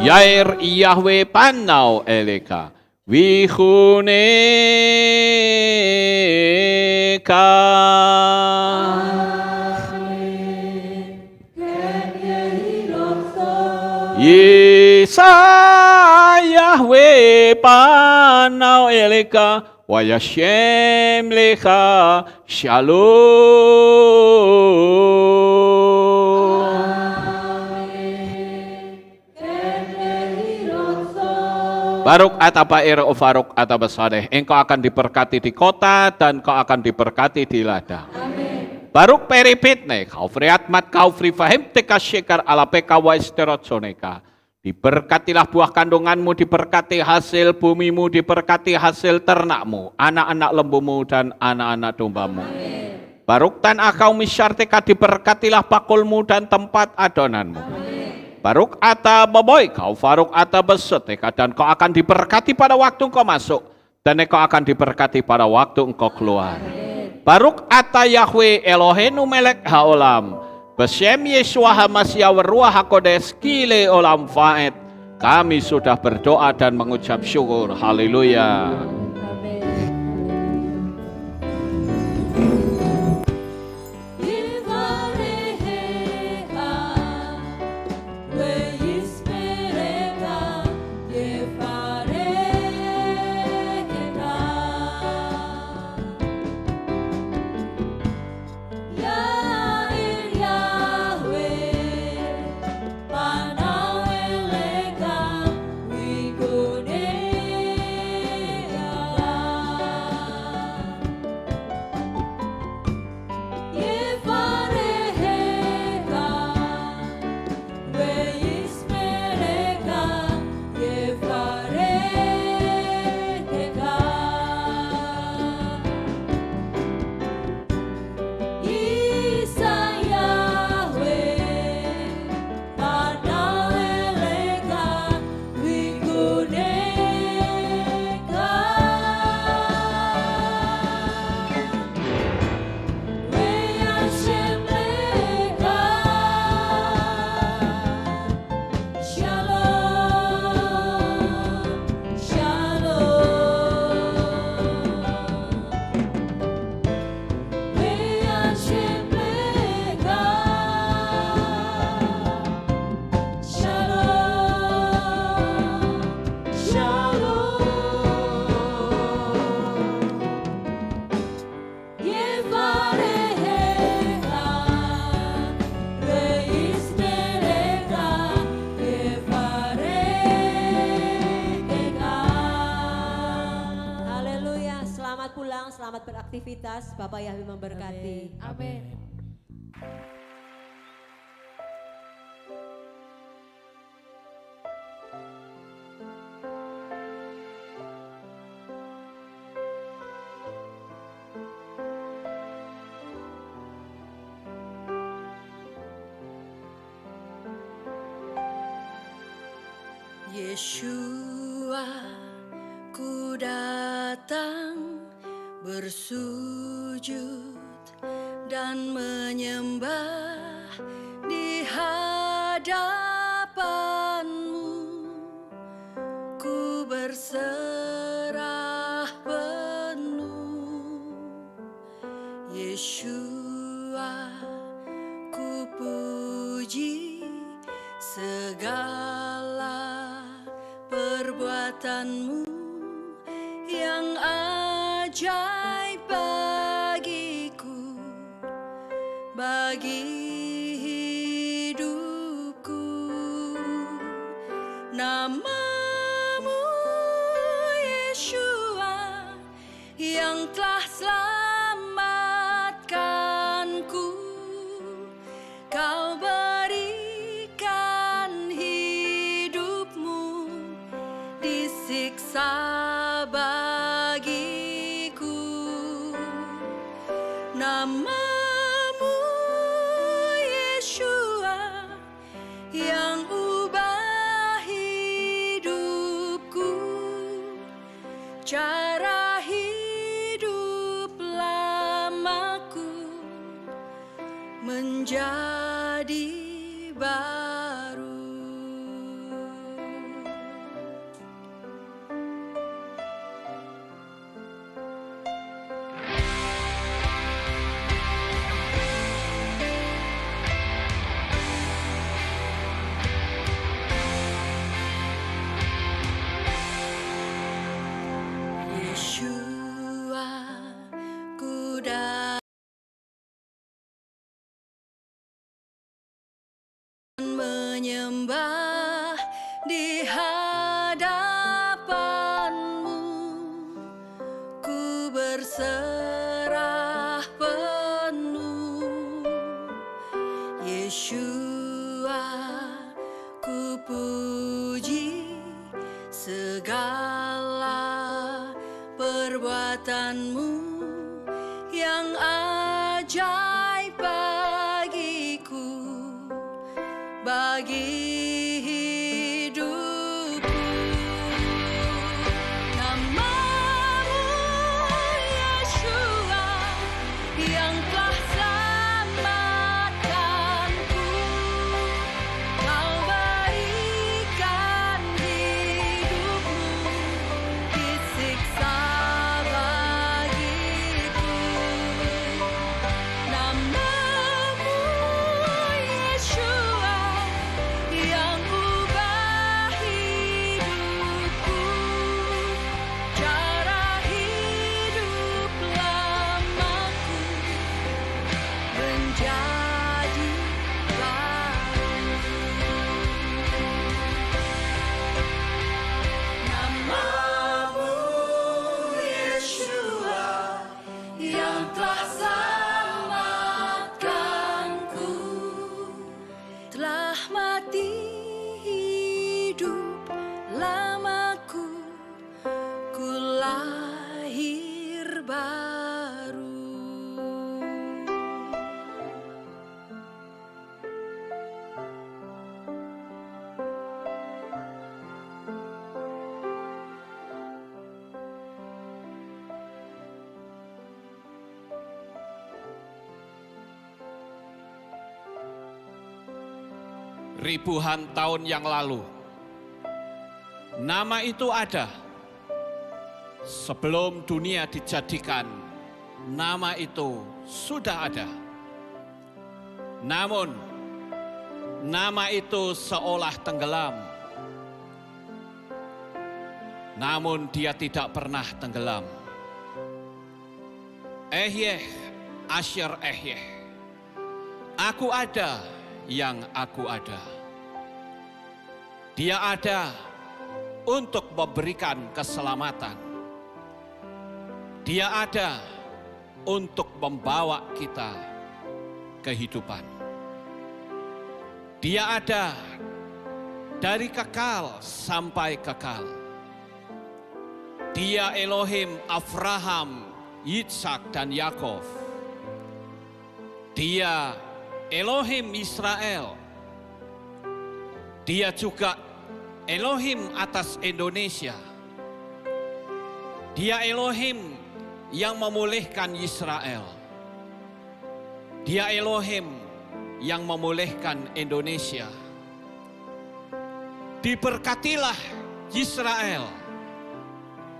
Yair Yahweh panau eleka. Wihuneka. Yesa Yahweh panau eleka. Wayashem lecha shalom. Baruk ataba ira ufaruk ataba sadeh. Engkau akan diberkati di kota dan kau akan diberkati di ladang. Amin. Baruk peripitne kau friatmat kau free fahim teka syekar ala peka wa isterotsoneka. Diberkatilah buah kandunganmu, diberkati hasil bumimu, diberkati hasil ternakmu, anak-anak lembumu dan anak-anak dombamu. Amin. Baruk tan akau misyarteka, diberkatilah pakulmu dan tempat adonanmu. Amin. Baruk ata baboy kau faruk ata beseteka, dan kau akan diberkati pada waktu engkau masuk dan engkau akan diberkati pada waktu engkau keluar. Amin. Baruk ata Yahweh Elohenu melek haolam besem Yeshua HaMashiach Ruach HaKodesh kile olam faed. Kami sudah berdoa dan mengucap syukur. Haleluya. Selamat beraktivitas, Bapak Yahweh memberkati. Amin. Yeshua, ku datang bersujud dan menyembah di hadapan-Mu. Ku berserah penuh. Yeshua, ku puji perbuatanmu yang ajaib bagiku, bagi hidupku. Namamu Yeshua yang telah selamatkanku. Kau berikan hidupmu, disiksa bagiku. Namamu Yeshua yang ubah hidupku, cara hidup lamaku menjadi baru. Yeshua, ku datang menyembah di hadapanmu, ku berserah penuh. Yeshua, ku puji segala perbuatanmu yang ajaib bagiku, bagi hidupku. Namamu Yeshua yang telah selamatkanku. Kau berikan hidupmu, disiksa bagiku. Namamu Yeshua yang ubah hidupku, cara hidup lamaku menjadi baru. Namamu Yeshua yang telah selamatkanku, telah mati hidup lamaku, ku lahir baru. Ribuan tahun yang lalu, nama itu ada. Sebelum dunia dijadikan, nama itu sudah ada. Namun, nama itu seolah tenggelam. Namun dia tidak pernah tenggelam. Ehyeh, Asher Ehyeh. Aku ada yang aku ada. Dia ada untuk memberikan keselamatan. Dia ada untuk membawa kita kehidupan. Dia ada dari kekal sampai kekal. Dia Elohim Abraham, Yitzhak dan Yakov. Dia Elohim Israel. Dia juga Elohim atas Indonesia. Dia Elohim yang memulihkan Israel. Dia Elohim yang memulihkan Indonesia. Diberkatilah Israel.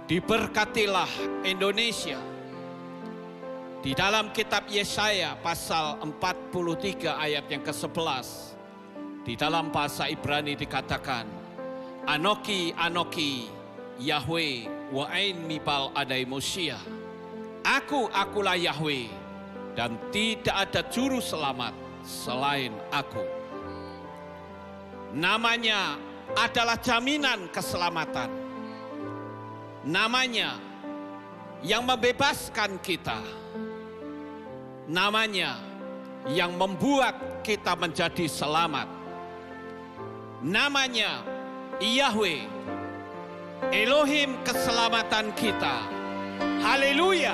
Diberkatilah Indonesia. Di dalam kitab Yesaya pasal 43 ayat yang ke-11. Di dalam bahasa Ibrani dikatakan, Anoki, Anoki, Yahweh wa ain mipal adai Mosia. Akulah Yahweh, dan tidak ada juru selamat selain aku. Namanya adalah jaminan keselamatan. Namanya yang membebaskan kita. Namanya yang membuat kita menjadi selamat. Namanya Yahweh, Elohim keselamatan kita. Haleluya.